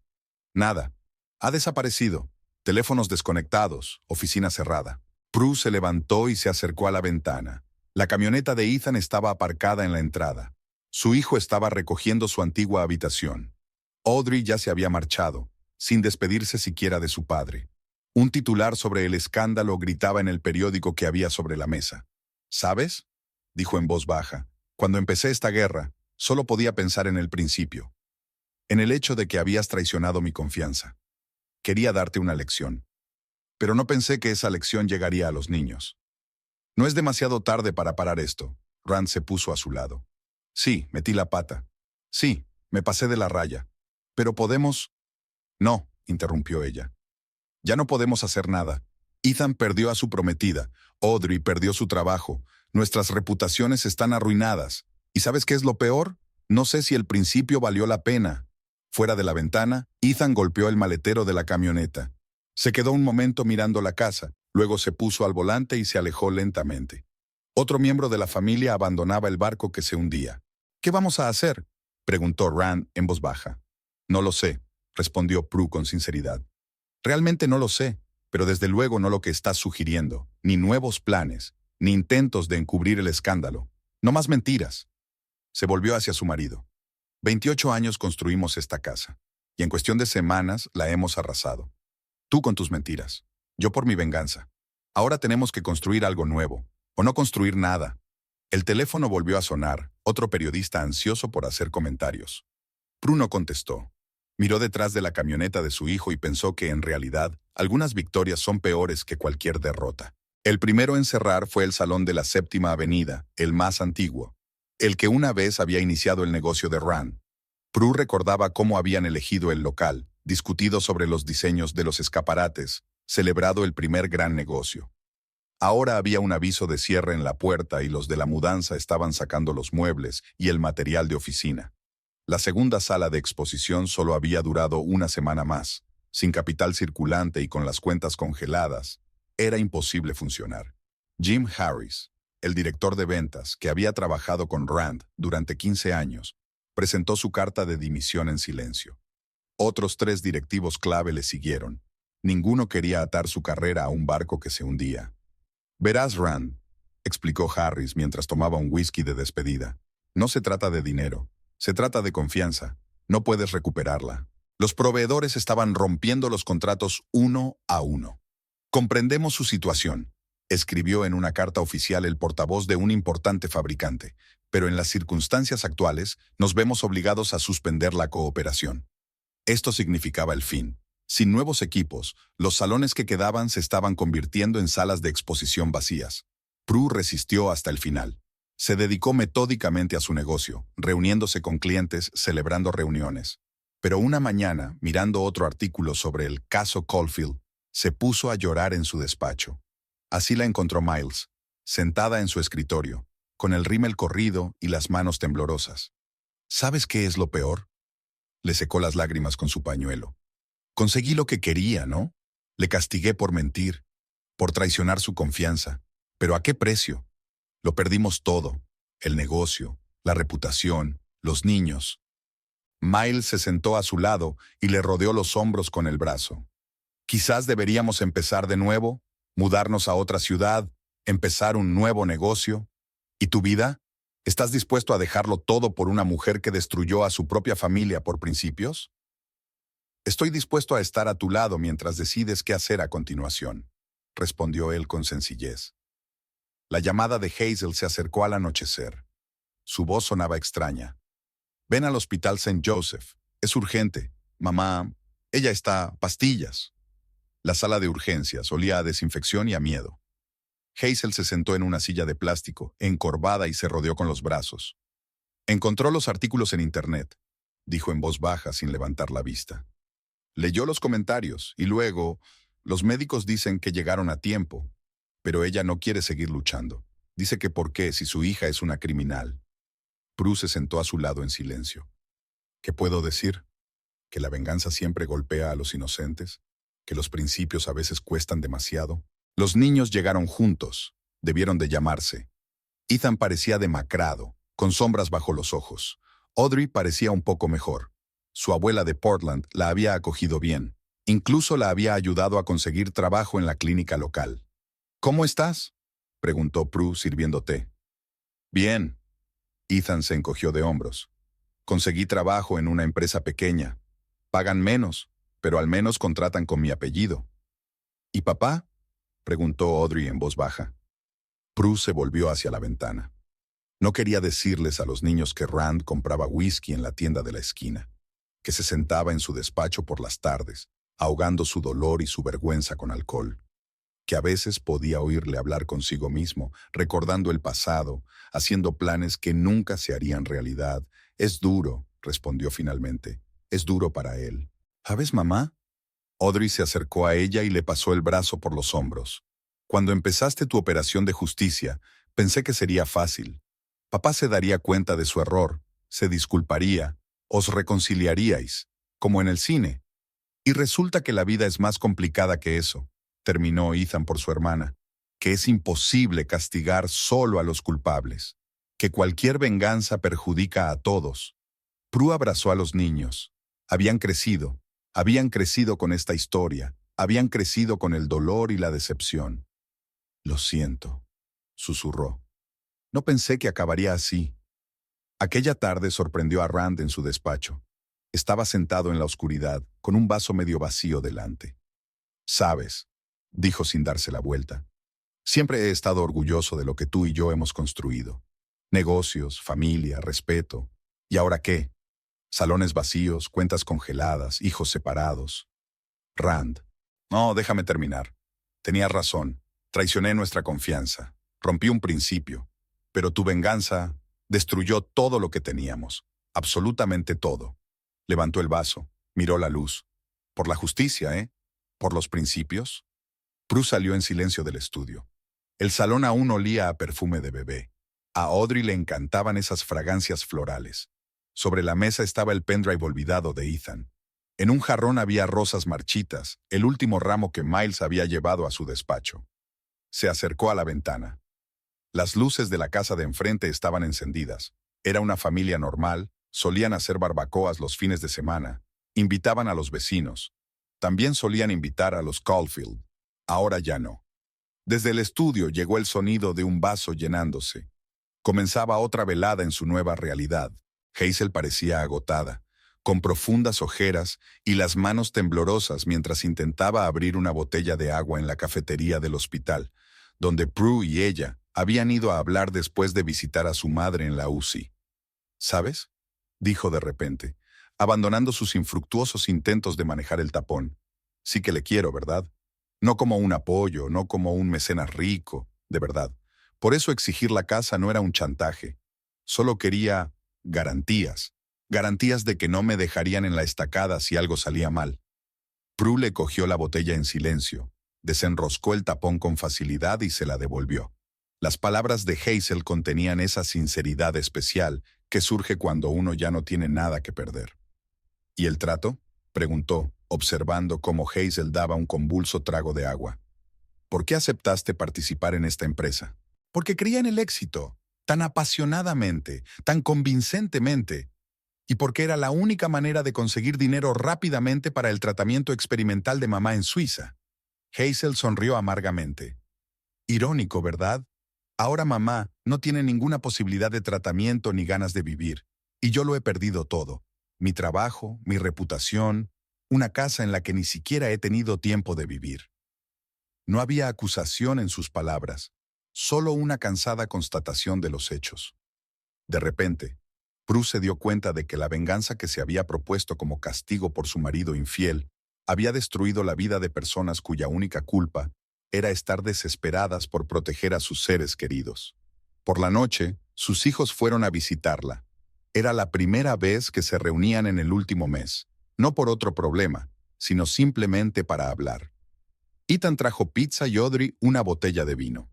«Nada. Ha desaparecido. Teléfonos desconectados, oficina cerrada». Prue se levantó y se acercó a la ventana. La camioneta de Ethan estaba aparcada en la entrada. Su hijo estaba recogiendo su antigua habitación. Audrey ya se había marchado, sin despedirse siquiera de su padre. Un titular sobre el escándalo gritaba en el periódico que había sobre la mesa. ¿Sabes?, dijo en voz baja. Cuando empecé esta guerra, solo podía pensar en el principio. En el hecho de que habías traicionado mi confianza. Quería darte una lección. Pero no pensé que esa lección llegaría a los niños. No es demasiado tarde para parar esto. Rand se puso a su lado. Sí, metí la pata. Sí, me pasé de la raya. Pero podemos... No, interrumpió ella. Ya no podemos hacer nada. Ethan perdió a su prometida. Audrey perdió su trabajo. Nuestras reputaciones están arruinadas. ¿Y sabes qué es lo peor? No sé si el principio valió la pena. Fuera de la ventana, Ethan golpeó el maletero de la camioneta. Se quedó un momento mirando la casa, luego se puso al volante y se alejó lentamente. Otro miembro de la familia abandonaba el barco que se hundía. ¿Qué vamos a hacer?, preguntó Rand en voz baja. No lo sé, respondió Prue con sinceridad. Realmente no lo sé, pero desde luego no lo que estás sugiriendo, ni nuevos planes, ni intentos de encubrir el escándalo. No más mentiras. Se volvió hacia su marido. 28 años construimos esta casa, y en cuestión de semanas la hemos arrasado. Tú con tus mentiras, yo por mi venganza. Ahora tenemos que construir algo nuevo, o no construir nada. El teléfono volvió a sonar, otro periodista ansioso por hacer comentarios. Prue no contestó. Miró detrás de la camioneta de su hijo y pensó que, en realidad, algunas victorias son peores que cualquier derrota. El primero en cerrar fue el Salón de la Séptima Avenida, el más antiguo, el que una vez había iniciado el negocio de Rand. Prue recordaba cómo habían elegido el local, discutido sobre los diseños de los escaparates, celebrado el primer gran negocio. Ahora había un aviso de cierre en la puerta y los de la mudanza estaban sacando los muebles y el material de oficina. La segunda sala de exposición solo había durado una semana más. Sin capital circulante y con las cuentas congeladas, era imposible funcionar. Jim Harris, el director de ventas, que había trabajado con Rand durante 15 años, presentó su carta de dimisión en silencio. Otros 3 directivos clave le siguieron. Ninguno quería atar su carrera a un barco que se hundía. Verás, Rand, explicó Harris mientras tomaba un whisky de despedida. No se trata de dinero. Se trata de confianza. No puedes recuperarla. Los proveedores estaban rompiendo los contratos uno a uno. Comprendemos su situación, escribió en una carta oficial el portavoz de un importante fabricante, pero en las circunstancias actuales nos vemos obligados a suspender la cooperación. Esto significaba el fin. Sin nuevos equipos, los salones que quedaban se estaban convirtiendo en salas de exposición vacías. Prue resistió hasta el final. Se dedicó metódicamente a su negocio, reuniéndose con clientes, celebrando reuniones. Pero una mañana, mirando otro artículo sobre el caso Caulfield, se puso a llorar en su despacho. Así la encontró Miles, sentada en su escritorio, con el rímel corrido y las manos temblorosas. ¿Sabes qué es lo peor?, le secó las lágrimas con su pañuelo. Conseguí lo que quería, ¿no? Le castigué por mentir, por traicionar su confianza. ¿Pero a qué precio? Lo perdimos todo, el negocio, la reputación, los niños. Miles se sentó a su lado y le rodeó los hombros con el brazo. Quizás deberíamos empezar de nuevo, mudarnos a otra ciudad, empezar un nuevo negocio. ¿Y tu vida? ¿Estás dispuesto a dejarlo todo por una mujer que destruyó a su propia familia por principios? Estoy dispuesto a estar a tu lado mientras decides qué hacer a continuación, respondió él con sencillez. La llamada de Hazel se acercó al anochecer. Su voz sonaba extraña. Ven al hospital St. Joseph. Es urgente. Mamá, ella está... pastillas. La sala de urgencias olía a desinfección y a miedo. Hazel se sentó en una silla de plástico, encorvada, y se rodeó con los brazos. Encontró los artículos en internet, dijo en voz baja sin levantar la vista. Leyó los comentarios y luego, los médicos dicen que llegaron a tiempo, pero ella no quiere seguir luchando. Dice que por qué si su hija es una criminal. Prue se sentó a su lado en silencio. ¿Qué puedo decir? ¿Que la venganza siempre golpea a los inocentes? ¿Que los principios a veces cuestan demasiado? Los niños llegaron juntos. Debieron de llamarse. Ethan parecía demacrado, con sombras bajo los ojos. Audrey parecía un poco mejor. Su abuela de Portland la había acogido bien. Incluso la había ayudado a conseguir trabajo en la clínica local. ¿Cómo estás?, preguntó Prue sirviendo té. Bien. Ethan se encogió de hombros. Conseguí trabajo en una empresa pequeña. Pagan menos, pero al menos contratan con mi apellido. ¿Y papá? Preguntó Audrey en voz baja. Prue se volvió hacia la ventana. No quería decirles a los niños que Rand compraba whisky en la tienda de la esquina, que se sentaba en su despacho por las tardes, ahogando su dolor y su vergüenza con alcohol, que a veces podía oírle hablar consigo mismo, recordando el pasado, haciendo planes que nunca se harían realidad. Es duro, respondió finalmente. Es duro para él. ¿Sabes, mamá? Audrey se acercó a ella y le pasó el brazo por los hombros. Cuando empezaste tu operación de justicia, pensé que sería fácil. Papá se daría cuenta de su error, se disculparía, os reconciliaríais, como en el cine. Y resulta que la vida es más complicada que eso, terminó Ethan por su hermana, que es imposible castigar solo a los culpables, que cualquier venganza perjudica a todos. Prue abrazó a los niños. Habían crecido con esta historia, habían crecido con el dolor y la decepción. Lo siento, susurró. No pensé que acabaría así. Aquella tarde sorprendió a Rand en su despacho. Estaba sentado en la oscuridad, con un vaso medio vacío delante. «Sabes», dijo sin darse la vuelta, «siempre he estado orgulloso de lo que tú y yo hemos construido. Negocios, familia, respeto. ¿Y ahora qué? Salones vacíos, cuentas congeladas, hijos separados». Rand. «No, déjame terminar. Tenías razón. Traicioné nuestra confianza. Rompí un principio. Pero tu venganza destruyó todo lo que teníamos. Absolutamente todo». Levantó el vaso, miró la luz. «Por la justicia, ¿eh? ¿Por los principios?» Prue salió en silencio del estudio. El salón aún olía a perfume de bebé. A Audrey le encantaban esas fragancias florales. Sobre la mesa estaba el pendrive olvidado de Ethan. En un jarrón había rosas marchitas, el último ramo que Miles había llevado a su despacho. Se acercó a la ventana. Las luces de la casa de enfrente estaban encendidas. Era una familia normal, solían hacer barbacoas los fines de semana, invitaban a los vecinos. También solían invitar a los Caulfield. Ahora ya no. Desde el estudio llegó el sonido de un vaso llenándose. Comenzaba otra velada en su nueva realidad. Hazel parecía agotada, con profundas ojeras y las manos temblorosas mientras intentaba abrir una botella de agua en la cafetería del hospital, donde Prue y ella habían ido a hablar después de visitar a su madre en la UCI. «¿Sabes?», dijo de repente, abandonando sus infructuosos intentos de manejar el tapón. «Sí que le quiero, ¿verdad? No como un apoyo, no como un mecenas rico, de verdad. Por eso exigir la casa no era un chantaje. Solo quería garantías. Garantías de que no me dejarían en la estacada si algo salía mal». Prue le cogió la botella en silencio, desenroscó el tapón con facilidad y se la devolvió. Las palabras de Hazel contenían esa sinceridad especial que surge cuando uno ya no tiene nada que perder. «¿Y el trato?», preguntó, observando cómo Hazel daba un convulso trago de agua. «¿Por qué aceptaste participar en esta empresa?». «Porque creía en el éxito, tan apasionadamente, tan convincentemente, y porque era la única manera de conseguir dinero rápidamente para el tratamiento experimental de mamá en Suiza». Hazel sonrió amargamente. «Irónico, ¿verdad? Ahora mamá no tiene ninguna posibilidad de tratamiento ni ganas de vivir, y yo lo he perdido todo. Mi trabajo, mi reputación, una casa en la que ni siquiera he tenido tiempo de vivir». No había acusación en sus palabras, solo una cansada constatación de los hechos. De repente, Prue se dio cuenta de que la venganza que se había propuesto como castigo por su marido infiel había destruido la vida de personas cuya única culpa era estar desesperadas por proteger a sus seres queridos. Por la noche, sus hijos fueron a visitarla. Era la primera vez que se reunían en el último mes, no por otro problema, sino simplemente para hablar. Ethan trajo pizza y Audrey una botella de vino.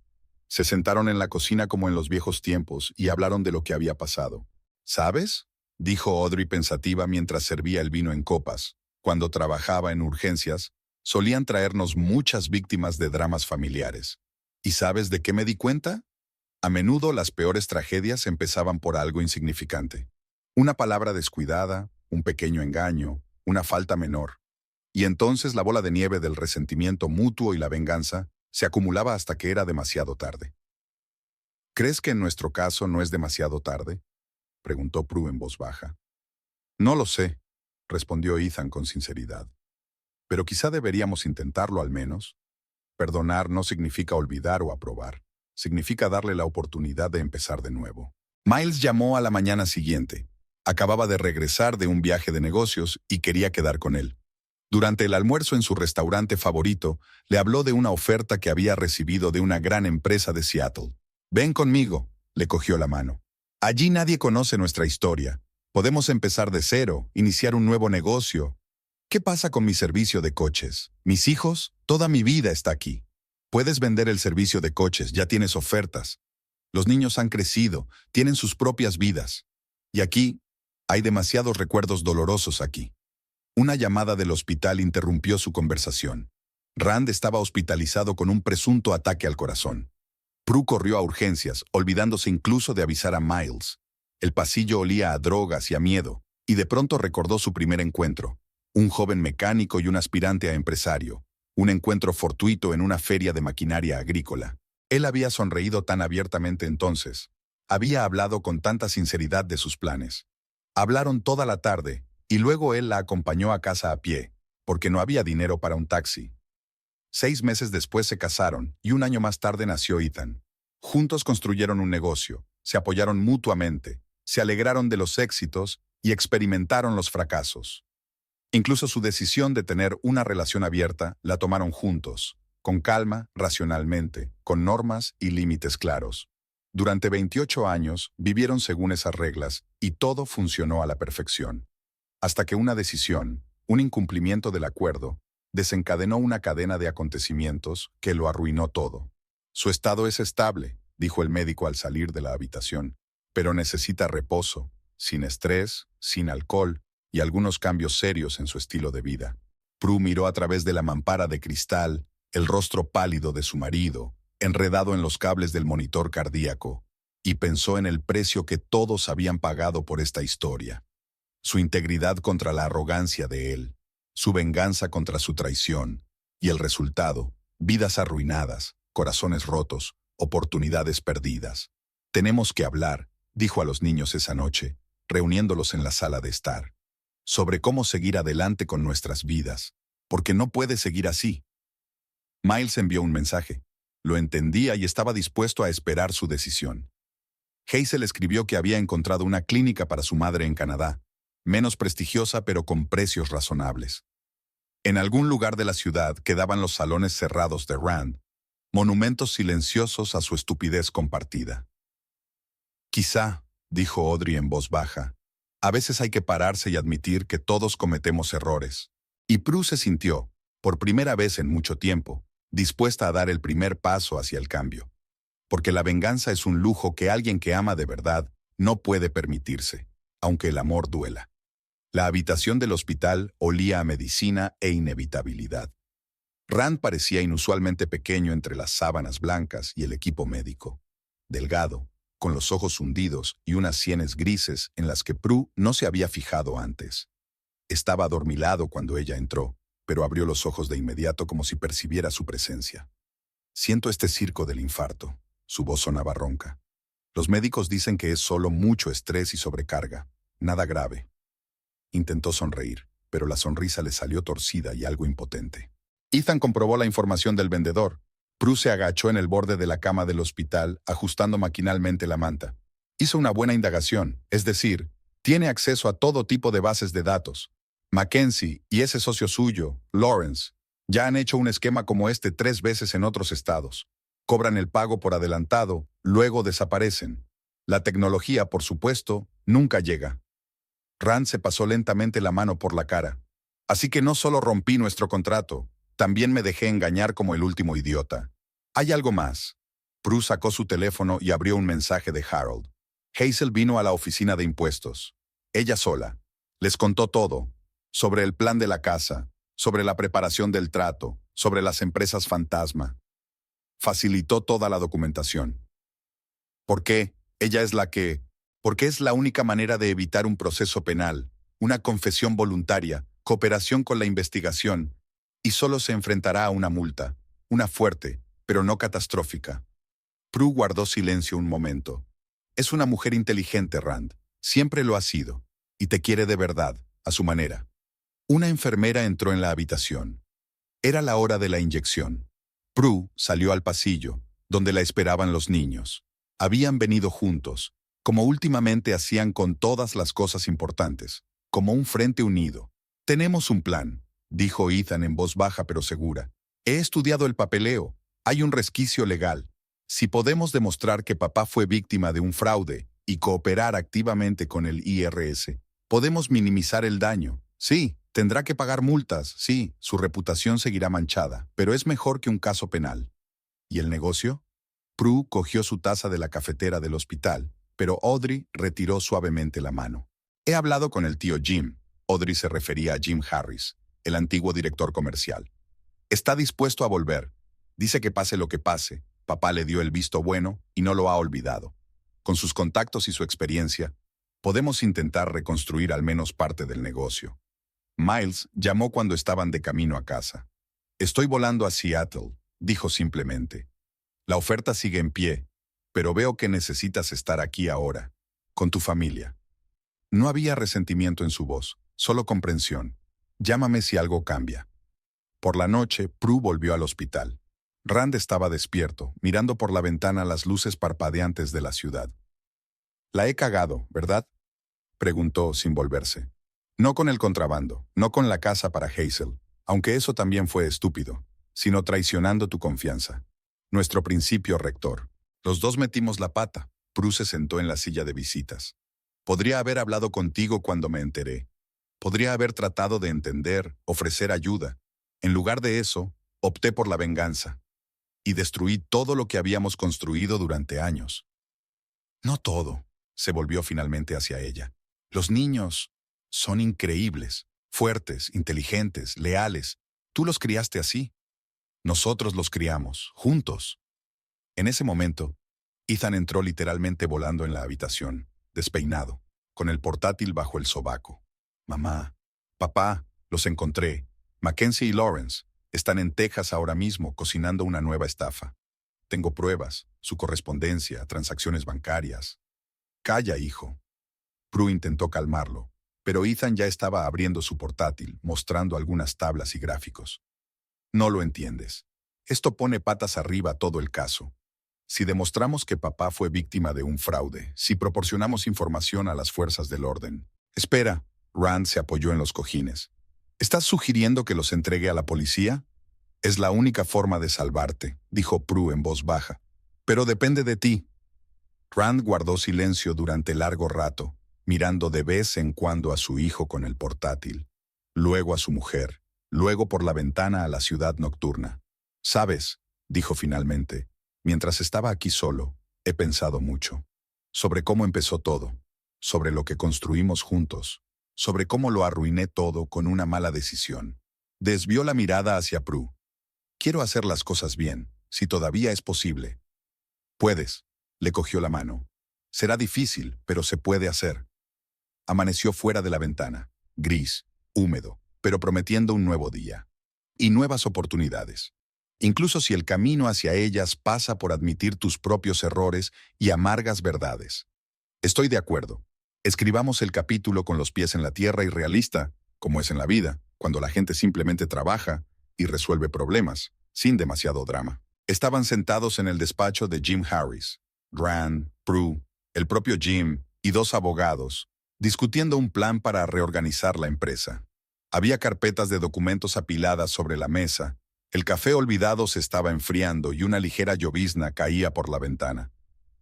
Se sentaron en la cocina como en los viejos tiempos y hablaron de lo que había pasado. «¿Sabes?», dijo Audrey pensativa mientras servía el vino en copas. «Cuando trabajaba en urgencias, solían traernos muchas víctimas de dramas familiares. ¿Y sabes de qué me di cuenta? A menudo las peores tragedias empezaban por algo insignificante. Una palabra descuidada, un pequeño engaño, una falta menor. Y entonces la bola de nieve del resentimiento mutuo y la venganza se acumulaba hasta que era demasiado tarde». «¿Crees que en nuestro caso no es demasiado tarde?», preguntó Prue en voz baja. «No lo sé. respondió Ethan con sinceridad. Pero quizá deberíamos intentarlo al menos. Perdonar no significa olvidar o aprobar. Significa darle la oportunidad de empezar de nuevo. Miles llamó a la mañana siguiente. Acababa de regresar de un viaje de negocios y quería quedar con él. Durante el almuerzo en su restaurante favorito, le habló de una oferta que había recibido de una gran empresa de Seattle. «Ven conmigo», le cogió la mano. «Allí nadie conoce nuestra historia. Podemos empezar de cero, iniciar un nuevo negocio. ¿Qué pasa con mi servicio de coches? Mis hijos, toda mi vida está aquí. Puedes vender el servicio de coches, ya tienes ofertas. Los niños han crecido, tienen sus propias vidas. Y aquí, hay demasiados recuerdos dolorosos aquí». Una llamada del hospital interrumpió su conversación. Rand estaba hospitalizado con un presunto ataque al corazón. Prue corrió a urgencias, olvidándose incluso de avisar a Miles. El pasillo olía a drogas y a miedo, y de pronto recordó su primer encuentro. Un joven mecánico y un aspirante a empresario. Un encuentro fortuito en una feria de maquinaria agrícola. Él había sonreído tan abiertamente entonces. Había hablado con tanta sinceridad de sus planes. Hablaron toda la tarde, y luego él la acompañó a casa a pie, porque no había dinero para un taxi. 6 meses después se casaron, y un año más tarde nació Ethan. Juntos construyeron un negocio, se apoyaron mutuamente, se alegraron de los éxitos y experimentaron los fracasos. Incluso su decisión de tener una relación abierta la tomaron juntos, con calma, racionalmente, con normas y límites claros. Durante 28 años vivieron según esas reglas y todo funcionó a la perfección. Hasta que una decisión, un incumplimiento del acuerdo, desencadenó una cadena de acontecimientos que lo arruinó todo. «Su estado es estable», dijo el médico al salir de la habitación, «pero necesita reposo, sin estrés, sin alcohol y algunos cambios serios en su estilo de vida». Prue miró a través de la mampara de cristal el rostro pálido de su marido, enredado en los cables del monitor cardíaco, y pensó en el precio que todos habían pagado por esta historia. Su integridad contra la arrogancia de él, su venganza contra su traición, y el resultado, vidas arruinadas, corazones rotos, oportunidades perdidas. «Tenemos que hablar», dijo a los niños esa noche, reuniéndolos en la sala de estar, «sobre cómo seguir adelante con nuestras vidas, porque no puede seguir así». Miles envió un mensaje. Lo entendía y estaba dispuesto a esperar su decisión. Hazel escribió que había encontrado una clínica para su madre en Canadá, menos prestigiosa pero con precios razonables. En algún lugar de la ciudad quedaban los salones cerrados de Rand, monumentos silenciosos a su estupidez compartida. «Quizá», dijo Audrey en voz baja, «a veces hay que pararse y admitir que todos cometemos errores». Y Prue se sintió, por primera vez en mucho tiempo, dispuesta a dar el primer paso hacia el cambio. Porque la venganza es un lujo que alguien que ama de verdad no puede permitirse, aunque el amor duela. La habitación del hospital olía a medicina e inevitabilidad. Rand parecía inusualmente pequeño entre las sábanas blancas y el equipo médico. Delgado, con los ojos hundidos y unas sienes grises en las que Prue no se había fijado antes. Estaba adormilado cuando ella entró, pero abrió los ojos de inmediato como si percibiera su presencia. «Siento este circo del infarto», su voz sonaba ronca. «Los médicos dicen que es solo mucho estrés y sobrecarga, nada grave». Intentó sonreír, pero la sonrisa le salió torcida y algo impotente. Ethan comprobó la información del vendedor. Prue se agachó en el borde de la cama del hospital, ajustando maquinalmente la manta. Hizo una buena indagación, es decir, tiene acceso a todo tipo de bases de datos. Mackenzie y ese socio suyo, Lawrence, ya han hecho un esquema como este 3 veces en otros estados. Cobran el pago por adelantado, luego desaparecen. La tecnología, por supuesto, nunca llega. Rand se pasó lentamente la mano por la cara. «Así que no solo rompí nuestro contrato, también me dejé engañar como el último idiota. Hay algo más». Prue sacó su teléfono y abrió un mensaje de Harold. Hazel vino a la oficina de impuestos. Ella sola. Les contó todo. Sobre el plan de la casa, sobre la preparación del trato, sobre las empresas fantasma. Facilitó toda la documentación. ¿Por qué? Ella es la que... Porque es la única manera de evitar un proceso penal, una confesión voluntaria, cooperación con la investigación, y solo se enfrentará a una multa, una fuerte, pero no catastrófica. Prue guardó silencio un momento. Es una mujer inteligente, Rand. Siempre lo ha sido. Y te quiere de verdad, a su manera. Una enfermera entró en la habitación. Era la hora de la inyección. Prue salió al pasillo, donde la esperaban los niños. Habían venido juntos, como últimamente hacían con todas las cosas importantes, como un frente unido. «Tenemos un plan», dijo Ethan en voz baja pero segura. «He estudiado el papeleo. Hay un resquicio legal. Si podemos demostrar que papá fue víctima de un fraude y cooperar activamente con el IRS, podemos minimizar el daño. Sí, tendrá que pagar multas, sí, su reputación seguirá manchada, pero es mejor que un caso penal». ¿Y el negocio? Prue cogió su taza de la cafetera del hospital, pero Audrey retiró suavemente la mano. «He hablado con el tío Jim». Audrey se refería a Jim Harris, el antiguo director comercial. «Está dispuesto a volver. Dice que pase lo que pase, papá le dio el visto bueno y no lo ha olvidado. Con sus contactos y su experiencia, podemos intentar reconstruir al menos parte del negocio». Miles llamó cuando estaban de camino a casa. «Estoy volando a Seattle», dijo simplemente. «La oferta sigue en pie, pero veo que necesitas estar aquí ahora, con tu familia». No había resentimiento en su voz, solo comprensión. «Llámame si algo cambia». Por la noche, Prue volvió al hospital. Rand estaba despierto, mirando por la ventana las luces parpadeantes de la ciudad. «La he cagado, ¿verdad?», preguntó sin volverse. «No con el contrabando, no con la casa para Hazel, aunque eso también fue estúpido, sino traicionando tu confianza. Nuestro principio rector. Los dos metimos la pata». Prue se sentó en la silla de visitas. «Podría haber hablado contigo cuando me enteré. Podría haber tratado de entender, ofrecer ayuda. En lugar de eso, opté por la venganza. Y destruí todo lo que habíamos construido durante años». «No todo», se volvió finalmente hacia ella. «Los niños son increíbles, fuertes, inteligentes, leales. Tú los criaste así. Nosotros los criamos, juntos». En ese momento, Ethan entró literalmente volando en la habitación, despeinado, con el portátil bajo el sobaco. «Mamá, papá, los encontré. Mackenzie y Lawrence están en Texas ahora mismo cocinando una nueva estafa. Tengo pruebas, su correspondencia, transacciones bancarias». «Calla, hijo». Prue intentó calmarlo, pero Ethan ya estaba abriendo su portátil, mostrando algunas tablas y gráficos. «No lo entiendes. Esto pone patas arriba todo el caso. Si demostramos que papá fue víctima de un fraude, si proporcionamos información a las fuerzas del orden». «Espera», Rand se apoyó en los cojines. «¿Estás sugiriendo que los entregue a la policía?» «Es la única forma de salvarte», dijo Prue en voz baja. «Pero depende de ti». Rand guardó silencio durante largo rato, mirando de vez en cuando a su hijo con el portátil, luego a su mujer, luego por la ventana a la ciudad nocturna. «¿Sabes?», dijo finalmente, «mientras estaba aquí solo, he pensado mucho. Sobre cómo empezó todo, sobre lo que construimos juntos, sobre cómo lo arruiné todo con una mala decisión». Desvió la mirada hacia Prue. «Quiero hacer las cosas bien, si todavía es posible». «Puedes», le cogió la mano. «Será difícil, pero se puede hacer». Amaneció fuera de la ventana, gris, húmedo, pero prometiendo un nuevo día. Y nuevas oportunidades. Incluso si el camino hacia ellas pasa por admitir tus propios errores y amargas verdades. Estoy de acuerdo. Escribamos el capítulo con los pies en la tierra y realista, como es en la vida, cuando la gente simplemente trabaja y resuelve problemas, sin demasiado drama. Estaban sentados en el despacho de Jim Harris, Rand, Prue, el propio Jim y dos abogados, discutiendo un plan para reorganizar la empresa. Había carpetas de documentos apiladas sobre la mesa, el café olvidado se estaba enfriando y una ligera llovizna caía por la ventana.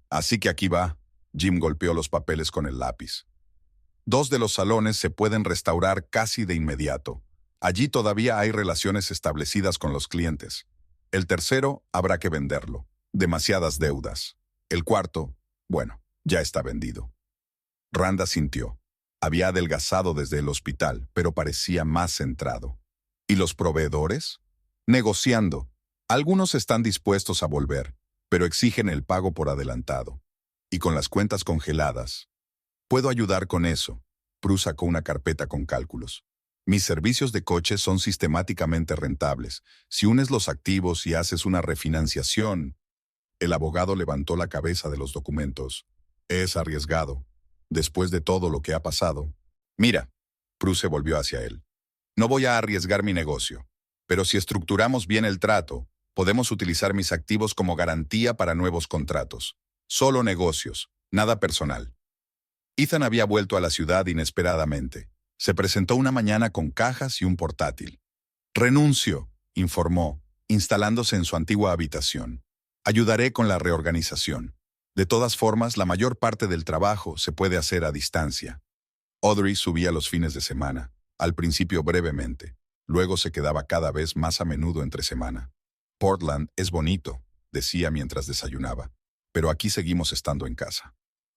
«Así que aquí va», Jim golpeó los papeles con el lápiz. «2 de los salones se pueden restaurar casi de inmediato. Allí todavía hay relaciones establecidas con los clientes. El tercero habrá que venderlo. Demasiadas deudas. El cuarto, bueno, ya está vendido». Rand asintió. Había adelgazado desde el hospital, pero parecía más centrado. ¿Y los proveedores? Negociando. Algunos están dispuestos a volver, pero exigen el pago por adelantado. Y con las cuentas congeladas. Puedo ayudar con eso. Prue sacó una carpeta con cálculos. Mis servicios de coche son sistemáticamente rentables. Si unes los activos y haces una refinanciación. El abogado levantó la cabeza de los documentos. Es arriesgado. Después de todo lo que ha pasado. Mira, Prue se volvió hacia él. No voy a arriesgar mi negocio, pero si estructuramos bien el trato, podemos utilizar mis activos como garantía para nuevos contratos. Solo negocios, nada personal. Ethan había vuelto a la ciudad inesperadamente. Se presentó una mañana con cajas y un portátil. Renuncio, informó, instalándose en su antigua habitación. Ayudaré con la reorganización. De todas formas, la mayor parte del trabajo se puede hacer a distancia. Audrey subía los fines de semana, al principio brevemente. Luego se quedaba cada vez más a menudo entre semana. Portland es bonito, decía mientras desayunaba, pero aquí seguimos estando en casa.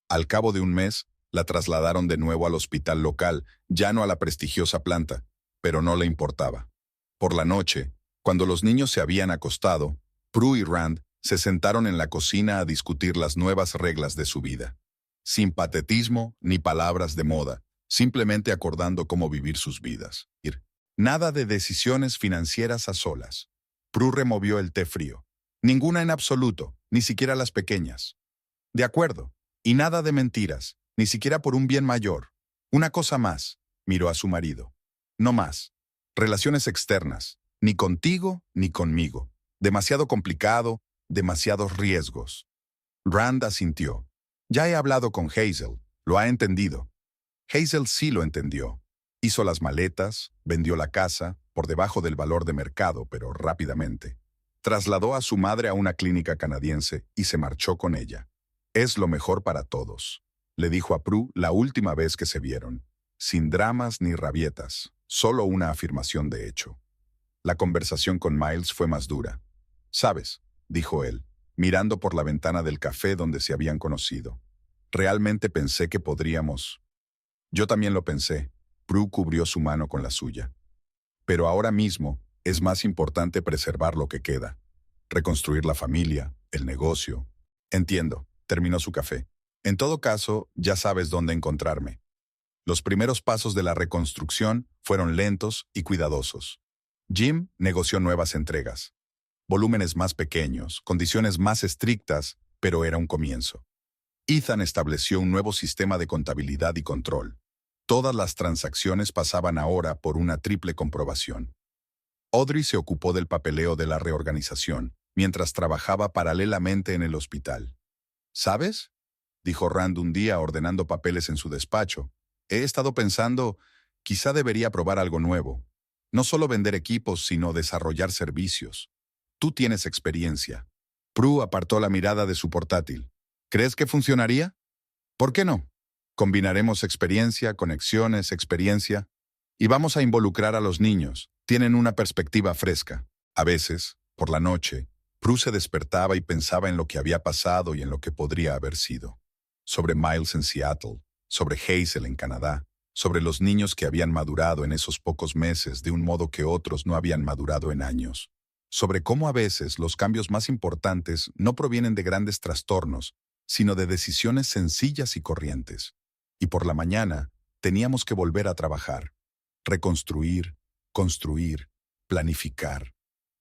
Al cabo de un mes, la trasladaron de nuevo al hospital local, ya no a la prestigiosa planta, pero no le importaba. Por la noche, cuando los niños se habían acostado, Prue y Rand se sentaron en la cocina a discutir las nuevas reglas de su vida. Sin patetismo ni palabras de moda, simplemente acordando cómo vivir sus vidas. Nada de decisiones financieras a solas. Prue removió el té frío. Ninguna en absoluto, ni siquiera las pequeñas. De acuerdo. Y nada de mentiras, ni siquiera por un bien mayor. Una cosa más, miró a su marido. No más. Relaciones externas, ni contigo ni conmigo. Demasiado complicado, demasiados riesgos. Rand asintió. Ya he hablado con Hazel, lo ha entendido. Hazel sí lo entendió. Hizo las maletas, vendió la casa, por debajo del valor de mercado, pero rápidamente. Trasladó a su madre a una clínica canadiense y se marchó con ella. Es lo mejor para todos, le dijo a Prue la última vez que se vieron. Sin dramas ni rabietas, solo una afirmación de hecho. La conversación con Miles fue más dura. «¿Sabes?», dijo él, mirando por la ventana del café donde se habían conocido. «Realmente pensé que podríamos...». «Yo también lo pensé», Prue cubrió su mano con la suya. «Pero ahora mismo es más importante preservar lo que queda. Reconstruir la familia, el negocio...». «Entiendo», terminó su café. «En todo caso, ya sabes dónde encontrarme». Los primeros pasos de la reconstrucción fueron lentos y cuidadosos. Jim negoció nuevas entregas. Volúmenes más pequeños, condiciones más estrictas, pero era un comienzo. Ethan estableció un nuevo sistema de contabilidad y control. Todas las transacciones pasaban ahora por una triple comprobación. Audrey se ocupó del papeleo de la reorganización, mientras trabajaba paralelamente en el hospital. «¿Sabes?», dijo Rand un día ordenando papeles en su despacho. «He estado pensando, quizá debería probar algo nuevo. No solo vender equipos, sino desarrollar servicios. Tú tienes experiencia». Prue apartó la mirada de su portátil. «¿Crees que funcionaría?». «¿Por qué no? Combinaremos experiencia, conexiones, experiencia, y vamos a involucrar a los niños. Tienen una perspectiva fresca». A veces, por la noche, Prue se despertaba y pensaba en lo que había pasado y en lo que podría haber sido. Sobre Miles en Seattle, sobre Hazel en Canadá, sobre los niños que habían madurado en esos pocos meses de un modo que otros no habían madurado en años. Sobre cómo a veces los cambios más importantes no provienen de grandes trastornos, sino de decisiones sencillas y corrientes. Y por la mañana teníamos que volver a trabajar, reconstruir, construir, planificar.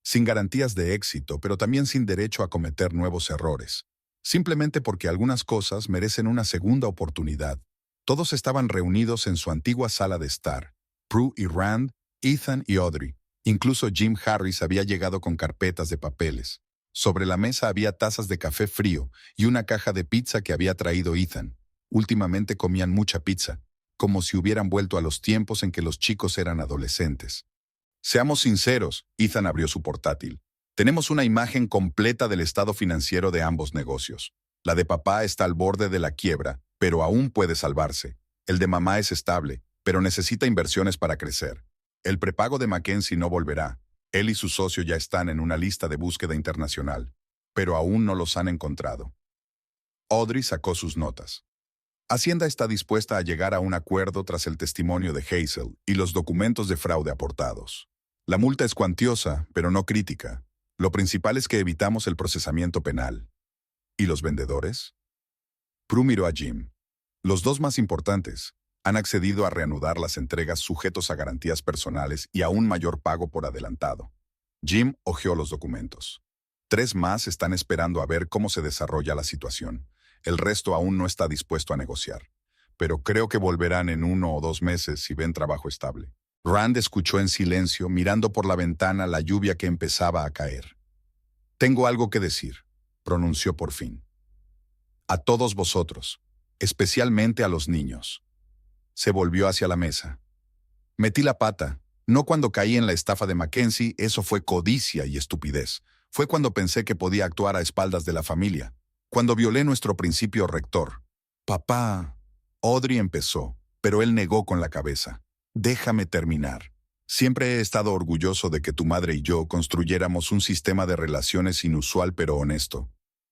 Sin garantías de éxito, pero también sin derecho a cometer nuevos errores. Simplemente porque algunas cosas merecen una segunda oportunidad. Todos estaban reunidos en su antigua sala de estar. Prue y Rand, Ethan y Audrey. Incluso Jim Harris había llegado con carpetas de papeles. Sobre la mesa había tazas de café frío y una caja de pizza que había traído Ethan. Últimamente comían mucha pizza, como si hubieran vuelto a los tiempos en que los chicos eran adolescentes. «Seamos sinceros», Ethan abrió su portátil. «Tenemos una imagen completa del estado financiero de ambos negocios. La de papá está al borde de la quiebra, pero aún puede salvarse. El de mamá es estable, pero necesita inversiones para crecer. El prepago de Mackenzie no volverá. Él y su socio ya están en una lista de búsqueda internacional, pero aún no los han encontrado». Audrey sacó sus notas. Hacienda está dispuesta a llegar a un acuerdo tras el testimonio de Hazel y los documentos de fraude aportados. La multa es cuantiosa, pero no crítica. Lo principal es que evitamos el procesamiento penal. ¿Y los vendedores? Prue miró a Jim. Los dos más importantes han accedido a reanudar las entregas sujetos a garantías personales y a un mayor pago por adelantado. Jim hojeó los documentos. 3 más están esperando a ver cómo se desarrolla la situación. El resto aún no está dispuesto a negociar. Pero creo que volverán en 1 o 2 meses si ven trabajo estable. Rand escuchó en silencio, mirando por la ventana la lluvia que empezaba a caer. «Tengo algo que decir», pronunció por fin. «A todos vosotros, especialmente a los niños». Se volvió hacia la mesa. «Metí la pata. No cuando caí en la estafa de Mackenzie, eso fue codicia y estupidez. Fue cuando pensé que podía actuar a espaldas de la familia. Cuando violé nuestro principio rector. Papá». Audrey empezó, pero él negó con la cabeza. «Déjame terminar. Siempre he estado orgulloso de que tu madre y yo construyéramos un sistema de relaciones inusual pero honesto.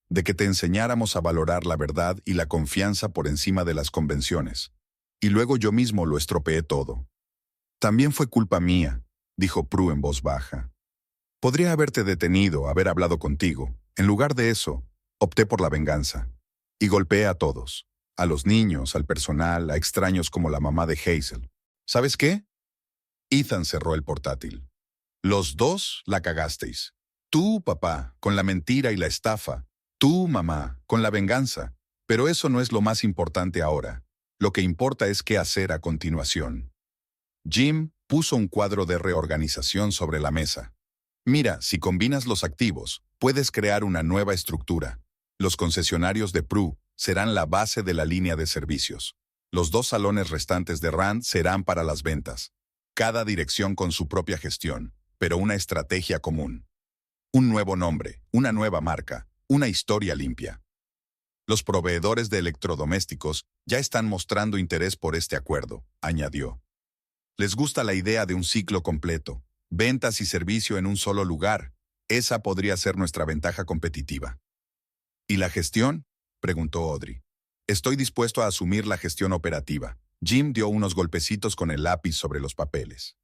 De que te enseñáramos a valorar la verdad y la confianza por encima de las convenciones. Y luego yo mismo lo estropeé todo». «También fue culpa mía», dijo Prue en voz baja. «Podría haberte detenido, haber hablado contigo. En lugar de eso, opté por la venganza. Y golpeé a todos. A los niños, al personal, a extraños como la mamá de Hazel. ¿Sabes qué?» Ethan cerró el portátil. «Los dos la cagasteis. Tú, papá, con la mentira y la estafa. Tú, mamá, con la venganza. Pero eso no es lo más importante ahora. Lo que importa es qué hacer a continuación». Jim puso un cuadro de reorganización sobre la mesa. «Mira, si combinas los activos, puedes crear una nueva estructura. Los concesionarios de Prue serán la base de la línea de servicios. Los 2 salones restantes de Rand serán para las ventas. Cada dirección con su propia gestión, pero una estrategia común. Un nuevo nombre, una nueva marca, una historia limpia». «Los proveedores de electrodomésticos ya están mostrando interés por este acuerdo», añadió. «Les gusta la idea de un ciclo completo, ventas y servicio en un solo lugar. Esa podría ser nuestra ventaja competitiva». «¿Y la gestión?», preguntó Audrey. «Estoy dispuesto a asumir la gestión operativa». Jim dio unos golpecitos con el lápiz sobre los papeles.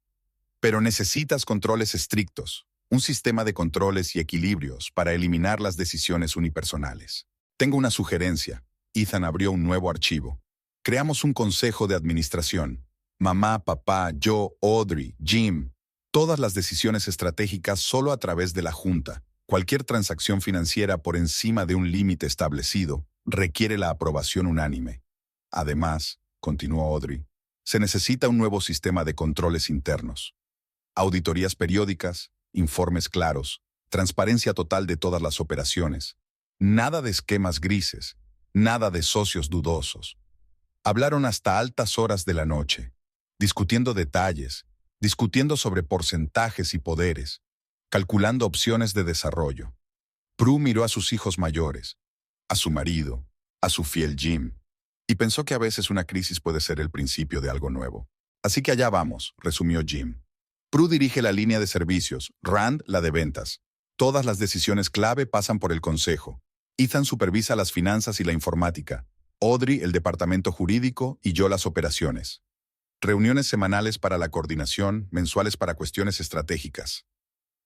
«Pero necesitas controles estrictos, un sistema de controles y equilibrios para eliminar las decisiones unipersonales. Tengo una sugerencia». Ethan abrió un nuevo archivo. «Creamos un consejo de administración. Mamá, papá, yo, Audrey, Jim. Todas las decisiones estratégicas solo a través de la junta. Cualquier transacción financiera por encima de un límite establecido requiere la aprobación unánime. Además», continuó Audrey, «se necesita un nuevo sistema de controles internos. Auditorías periódicas, informes claros, transparencia total de todas las operaciones. Nada de esquemas grises, nada de socios dudosos». Hablaron hasta altas horas de la noche, discutiendo detalles, discutiendo sobre porcentajes y poderes, calculando opciones de desarrollo. Prue miró a sus hijos mayores, a su marido, a su fiel Jim, y pensó que a veces una crisis puede ser el principio de algo nuevo. «Así que allá vamos», resumió Jim. «Prue dirige la línea de servicios, Rand la de ventas. Todas las decisiones clave pasan por el consejo. Ethan supervisa las finanzas y la informática, Audrey el departamento jurídico y yo las operaciones. Reuniones semanales para la coordinación, mensuales para cuestiones estratégicas».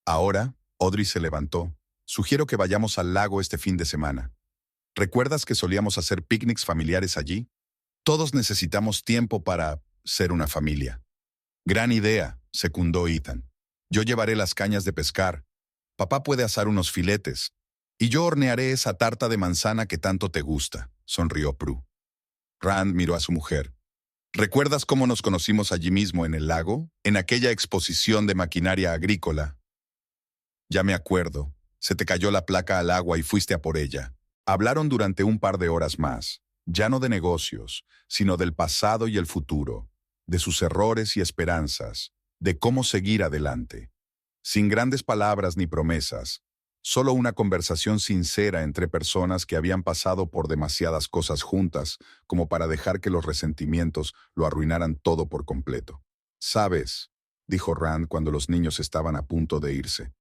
«Ahora», Audrey se levantó, «sugiero que vayamos al lago este fin de semana. ¿Recuerdas que solíamos hacer picnics familiares allí? Todos necesitamos tiempo para ser una familia». «Gran idea», secundó Ethan. «Yo llevaré las cañas de pescar. Papá puede asar unos filetes. Y yo hornearé esa tarta de manzana que tanto te gusta», sonrió Prue. Rand miró a su mujer. «¿Recuerdas cómo nos conocimos allí mismo en el lago? En aquella exposición de maquinaria agrícola». «Ya me acuerdo. Se te cayó la placa al agua y fuiste a por ella». Hablaron durante un par de horas más, ya no de negocios, sino del pasado y el futuro, de sus errores y esperanzas, de cómo seguir adelante. Sin grandes palabras ni promesas, solo una conversación sincera entre personas que habían pasado por demasiadas cosas juntas como para dejar que los resentimientos lo arruinaran todo por completo. «¿Sabes?», dijo Rand cuando los niños estaban a punto de irse.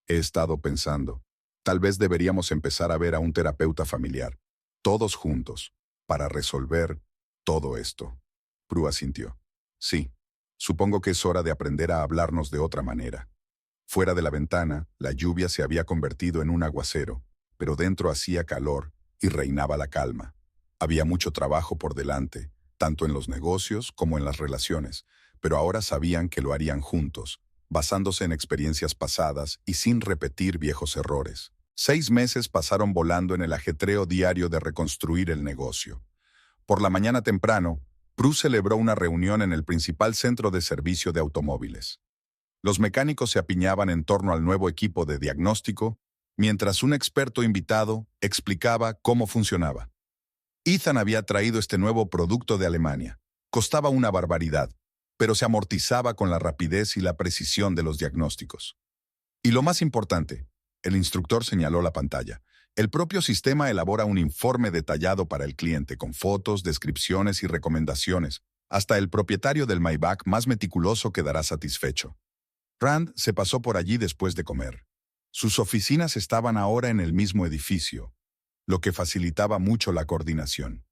«He estado pensando. Tal vez deberíamos empezar a ver a un terapeuta familiar, todos juntos, para resolver todo esto». Prue asintió. «Sí, supongo que es hora de aprender a hablarnos de otra manera». Fuera de la ventana, la lluvia se había convertido en un aguacero, pero dentro hacía calor y reinaba la calma. Había mucho trabajo por delante, tanto en los negocios como en las relaciones, pero ahora sabían que lo harían juntos, basándose en experiencias pasadas y sin repetir viejos errores. 6 meses pasaron volando en el ajetreo diario de reconstruir el negocio. Por la mañana temprano, Prue celebró una reunión en el principal centro de servicio de automóviles. Los mecánicos se apiñaban en torno al nuevo equipo de diagnóstico, mientras un experto invitado explicaba cómo funcionaba. Ethan había traído este nuevo producto de Alemania. Costaba una barbaridad, pero se amortizaba con la rapidez y la precisión de los diagnósticos. Y lo más importante, el instructor señaló la pantalla. El propio sistema elabora un informe detallado para el cliente con fotos, descripciones y recomendaciones. Hasta el propietario del Maybach más meticuloso quedará satisfecho. Rand se pasó por allí después de comer. Sus oficinas estaban ahora en el mismo edificio, lo que facilitaba mucho la coordinación.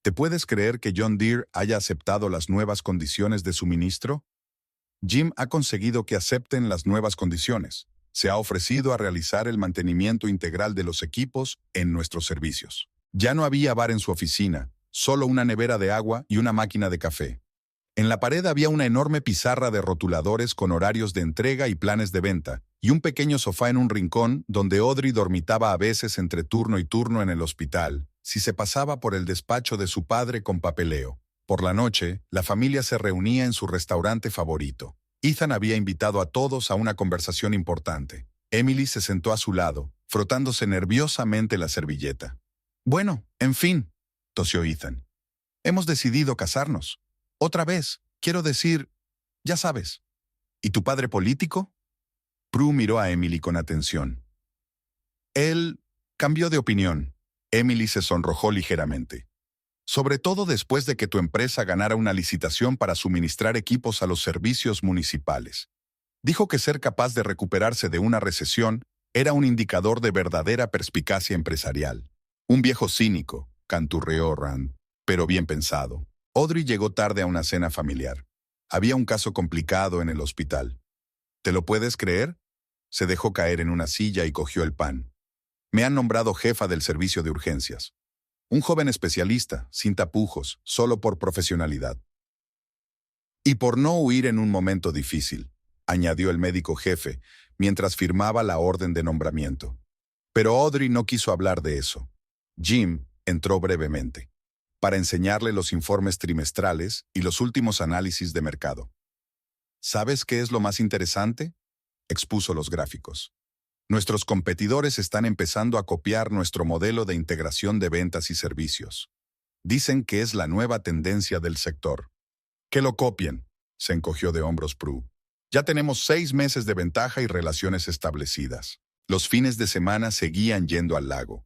¿Te puedes creer que John Deere haya aceptado las nuevas condiciones de suministro? Jim ha conseguido que acepten las nuevas condiciones. Se ha ofrecido a realizar el mantenimiento integral de los equipos en nuestros servicios. Ya no había bar en su oficina, solo una nevera de agua y una máquina de café. En la pared había una enorme pizarra de rotuladores con horarios de entrega y planes de venta, y un pequeño sofá en un rincón donde Audrey dormitaba a veces entre turno y turno en el hospital, si se pasaba por el despacho de su padre con papeleo. Por la noche, la familia se reunía en su restaurante favorito. Ethan había invitado a todos a una conversación importante. Emily se sentó a su lado, frotándose nerviosamente la servilleta. Bueno, en fin, tosió Ethan. Hemos decidido casarnos. Otra vez, quiero decir, ya sabes. ¿Y tu padre político? Prue miró a Emily con atención. Él cambió de opinión. Emily se sonrojó ligeramente. Sobre todo después de que tu empresa ganara una licitación para suministrar equipos a los servicios municipales. Dijo que ser capaz de recuperarse de una recesión era un indicador de verdadera perspicacia empresarial. Un viejo cínico, canturreó Rand, pero bien pensado. Audrey llegó tarde a una cena familiar. Había un caso complicado en el hospital. ¿Te lo puedes creer? Se dejó caer en una silla y cogió el pan. Me han nombrado jefa del servicio de urgencias. Un joven especialista, sin tapujos, solo por profesionalidad. Y por no huir en un momento difícil, añadió el médico jefe, mientras firmaba la orden de nombramiento. Pero Audrey no quiso hablar de eso. Jim entró brevemente, para enseñarle los informes trimestrales y los últimos análisis de mercado. ¿Sabes qué es lo más interesante? Expuso los gráficos. Nuestros competidores están empezando a copiar nuestro modelo de integración de ventas y servicios. Dicen que es la nueva tendencia del sector. Que lo copien, se encogió de hombros Prue. Ya tenemos 6 meses de ventaja y relaciones establecidas. Los fines de semana seguían yendo al lago.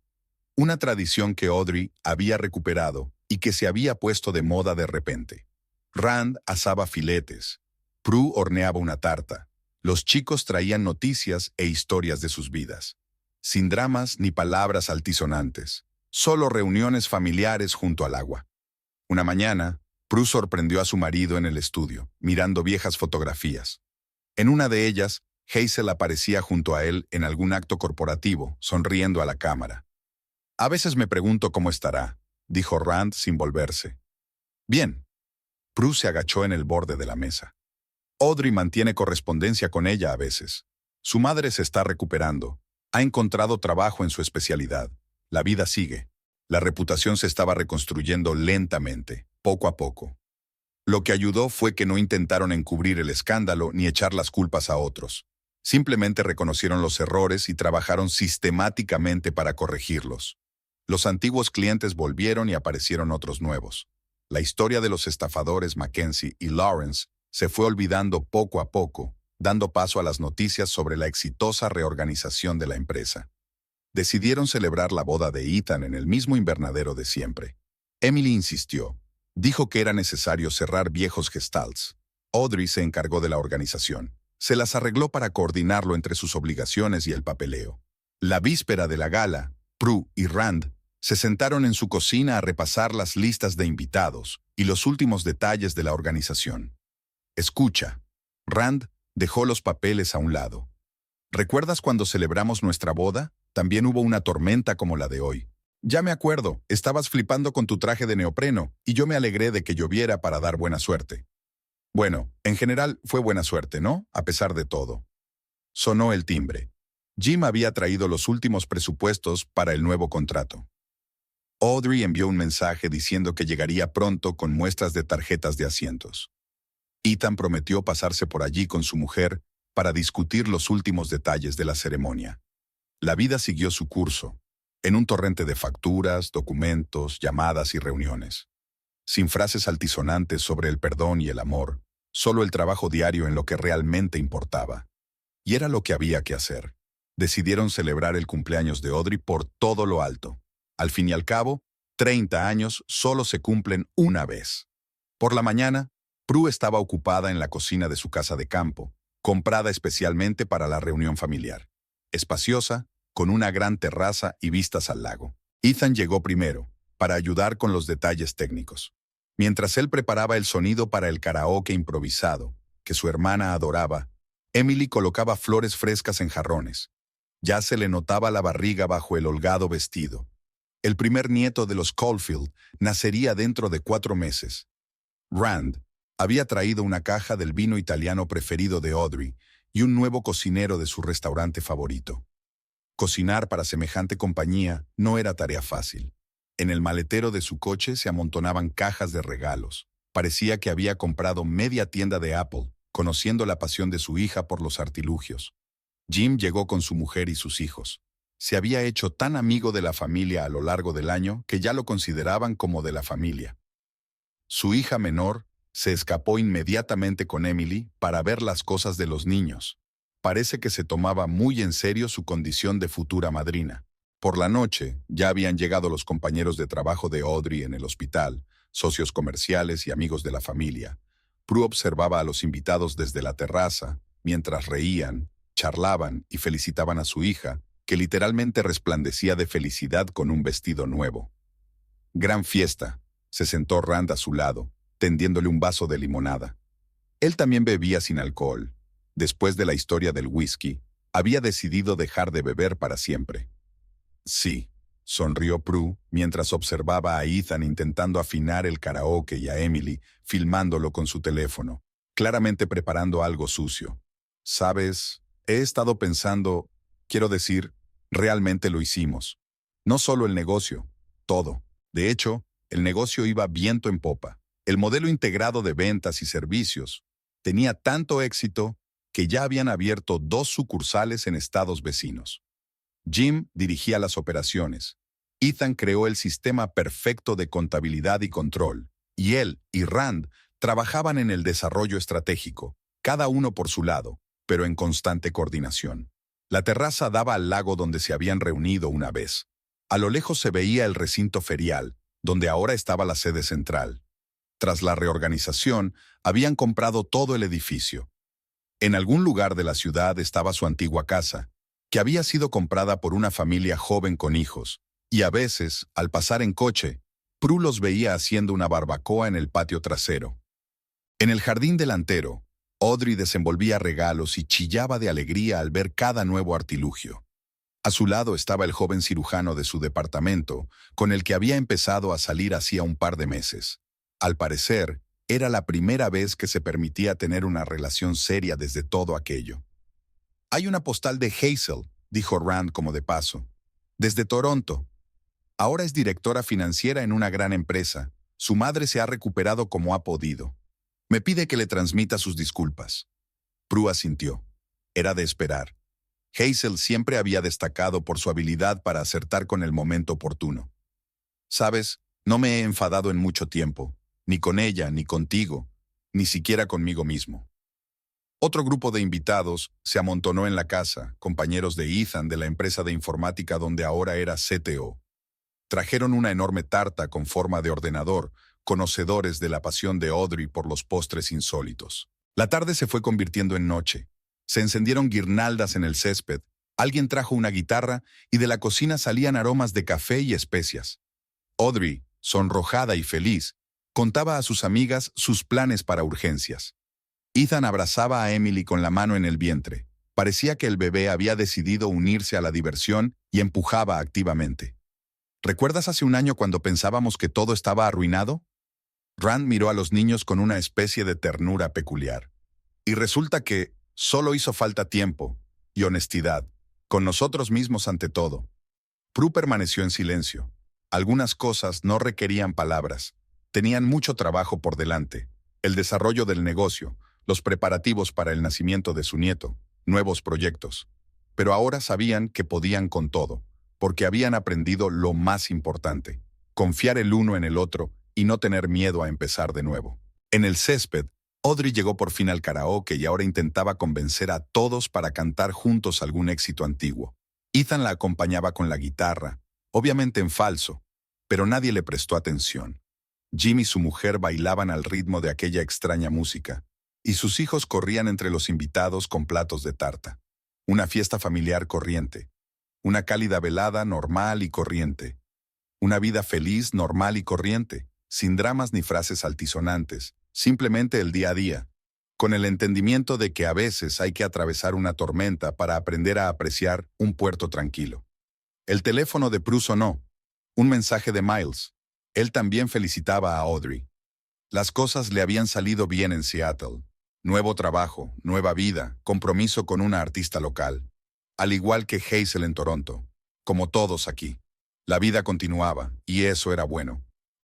Una tradición que Audrey había recuperado y que se había puesto de moda de repente. Rand asaba filetes. Prue horneaba una tarta. Los chicos traían noticias e historias de sus vidas. Sin dramas ni palabras altisonantes. Solo reuniones familiares junto al agua. Una mañana, Prue sorprendió a su marido en el estudio, mirando viejas fotografías. En una de ellas, Hazel aparecía junto a él en algún acto corporativo, sonriendo a la cámara. A veces me pregunto cómo estará, dijo Rand sin volverse. Bien. Prue se agachó en el borde de la mesa. Audrey mantiene correspondencia con ella a veces. Su madre se está recuperando. Ha encontrado trabajo en su especialidad. La vida sigue. La reputación se estaba reconstruyendo lentamente, poco a poco. Lo que ayudó fue que no intentaron encubrir el escándalo ni echar las culpas a otros. Simplemente reconocieron los errores y trabajaron sistemáticamente para corregirlos. Los antiguos clientes volvieron y aparecieron otros nuevos. La historia de los estafadores Mackenzie y Lawrence se fue olvidando poco a poco, dando paso a las noticias sobre la exitosa reorganización de la empresa. Decidieron celebrar la boda de Ethan en el mismo invernadero de siempre. Emily insistió. Dijo que era necesario cerrar viejos gestalts. Audrey se encargó de la organización. Se las arregló para coordinarlo entre sus obligaciones y el papeleo. La víspera de la gala, Prue y Rand se sentaron en su cocina a repasar las listas de invitados y los últimos detalles de la organización. Escucha. Rand dejó los papeles a un lado. ¿Recuerdas cuando celebramos nuestra boda? También hubo una tormenta como la de hoy. Ya me acuerdo, estabas flipando con tu traje de neopreno y yo me alegré de que lloviera para dar buena suerte. Bueno, en general fue buena suerte, ¿no? A pesar de todo. Sonó el timbre. Jim había traído los últimos presupuestos para el nuevo contrato. Audrey envió un mensaje diciendo que llegaría pronto con muestras de tarjetas de asientos. Ethan prometió pasarse por allí con su mujer para discutir los últimos detalles de la ceremonia. La vida siguió su curso, en un torrente de facturas, documentos, llamadas y reuniones. Sin frases altisonantes sobre el perdón y el amor, solo el trabajo diario en lo que realmente importaba. Y era lo que había que hacer. Decidieron celebrar el cumpleaños de Audrey por todo lo alto. Al fin y al cabo, 30 años solo se cumplen una vez. Por la mañana, Prue estaba ocupada en la cocina de su casa de campo, comprada especialmente para la reunión familiar. Espaciosa, con una gran terraza y vistas al lago. Ethan llegó primero, para ayudar con los detalles técnicos. Mientras él preparaba el sonido para el karaoke improvisado, que su hermana adoraba, Emily colocaba flores frescas en jarrones. Ya se le notaba la barriga bajo el holgado vestido. El primer nieto de los Caulfield nacería dentro de 4 meses. Rand había traído una caja del vino italiano preferido de Audrey y un nuevo cocinero de su restaurante favorito. Cocinar para semejante compañía no era tarea fácil. En el maletero de su coche se amontonaban cajas de regalos. Parecía que había comprado media tienda de Apple, conociendo la pasión de su hija por los artilugios. Jim llegó con su mujer y sus hijos. Se había hecho tan amigo de la familia a lo largo del año que ya lo consideraban como de la familia. Su hija menor se escapó inmediatamente con Emily para ver las cosas de los niños. Parece que se tomaba muy en serio su condición de futura madrina. Por la noche, ya habían llegado los compañeros de trabajo de Audrey en el hospital, socios comerciales y amigos de la familia. Prue observaba a los invitados desde la terraza, mientras reían, charlaban y felicitaban a su hija, que literalmente resplandecía de felicidad con un vestido nuevo. Gran fiesta. Se sentó Rand a su lado, tendiéndole un vaso de limonada. Él también bebía sin alcohol. Después de la historia del whisky, había decidido dejar de beber para siempre. Sí, sonrió Prue mientras observaba a Ethan intentando afinar el karaoke y a Emily filmándolo con su teléfono, claramente preparando algo sucio. ¿Sabes? He estado pensando, quiero decir, realmente lo hicimos. No solo el negocio, todo. De hecho, el negocio iba viento en popa. El modelo integrado de ventas y servicios tenía tanto éxito que ya habían abierto 2 sucursales en estados vecinos. Jim dirigía las operaciones. Ethan creó el sistema perfecto de contabilidad y control, y él y Rand trabajaban en el desarrollo estratégico, cada uno por su lado, pero en constante coordinación. La terraza daba al lago donde se habían reunido una vez. A lo lejos se veía el recinto ferial, donde ahora estaba la sede central. Tras la reorganización, habían comprado todo el edificio. En algún lugar de la ciudad estaba su antigua casa, que había sido comprada por una familia joven con hijos, y a veces, al pasar en coche, Prue los veía haciendo una barbacoa en el patio trasero. En el jardín delantero, Audrey desenvolvía regalos y chillaba de alegría al ver cada nuevo artilugio. A su lado estaba el joven cirujano de su departamento, con el que había empezado a salir hacía un par de meses. Al parecer, era la primera vez que se permitía tener una relación seria desde todo aquello. «Hay una postal de Hazel», dijo Rand como de paso. «Desde Toronto. Ahora es directora financiera en una gran empresa. Su madre se ha recuperado como ha podido. Me pide que le transmita sus disculpas». Prue asintió. Era de esperar. Hazel siempre había destacado por su habilidad para acertar con el momento oportuno. «Sabes, no me he enfadado en mucho tiempo, ni con ella, ni contigo, ni siquiera conmigo mismo». Otro grupo de invitados se amontonó en la casa, compañeros de Ethan de la empresa de informática donde ahora era CTO. Trajeron una enorme tarta con forma de ordenador, conocedores de la pasión de Audrey por los postres insólitos. La tarde se fue convirtiendo en noche. Se encendieron guirnaldas en el césped, alguien trajo una guitarra y de la cocina salían aromas de café y especias. Audrey, sonrojada y feliz, contaba a sus amigas sus planes para urgencias. Ethan abrazaba a Emily con la mano en el vientre. Parecía que el bebé había decidido unirse a la diversión y empujaba activamente. ¿Recuerdas hace un año cuando pensábamos que todo estaba arruinado? Rand miró a los niños con una especie de ternura peculiar. Y resulta que solo hizo falta tiempo y honestidad, con nosotros mismos ante todo. Prue permaneció en silencio. Algunas cosas no requerían palabras. Tenían mucho trabajo por delante. El desarrollo del negocio, los preparativos para el nacimiento de su nieto, nuevos proyectos. Pero ahora sabían que podían con todo, porque habían aprendido lo más importante: confiar el uno en el otro y no tener miedo a empezar de nuevo. En el césped, Audrey llegó por fin al karaoke y ahora intentaba convencer a todos para cantar juntos algún éxito antiguo. Ethan la acompañaba con la guitarra, obviamente en falso, pero nadie le prestó atención. Jim y su mujer bailaban al ritmo de aquella extraña música, y sus hijos corrían entre los invitados con platos de tarta. Una fiesta familiar corriente. Una cálida velada normal y corriente. Una vida feliz, normal y corriente, sin dramas ni frases altisonantes, simplemente el día a día, con el entendimiento de que a veces hay que atravesar una tormenta para aprender a apreciar un puerto tranquilo. El teléfono de Prue sonó. Un mensaje de Miles. Él también felicitaba a Audrey. Las cosas le habían salido bien en Seattle. Nuevo trabajo, nueva vida, compromiso con una artista local. Al igual que Hazel en Toronto. Como todos aquí. La vida continuaba, y eso era bueno.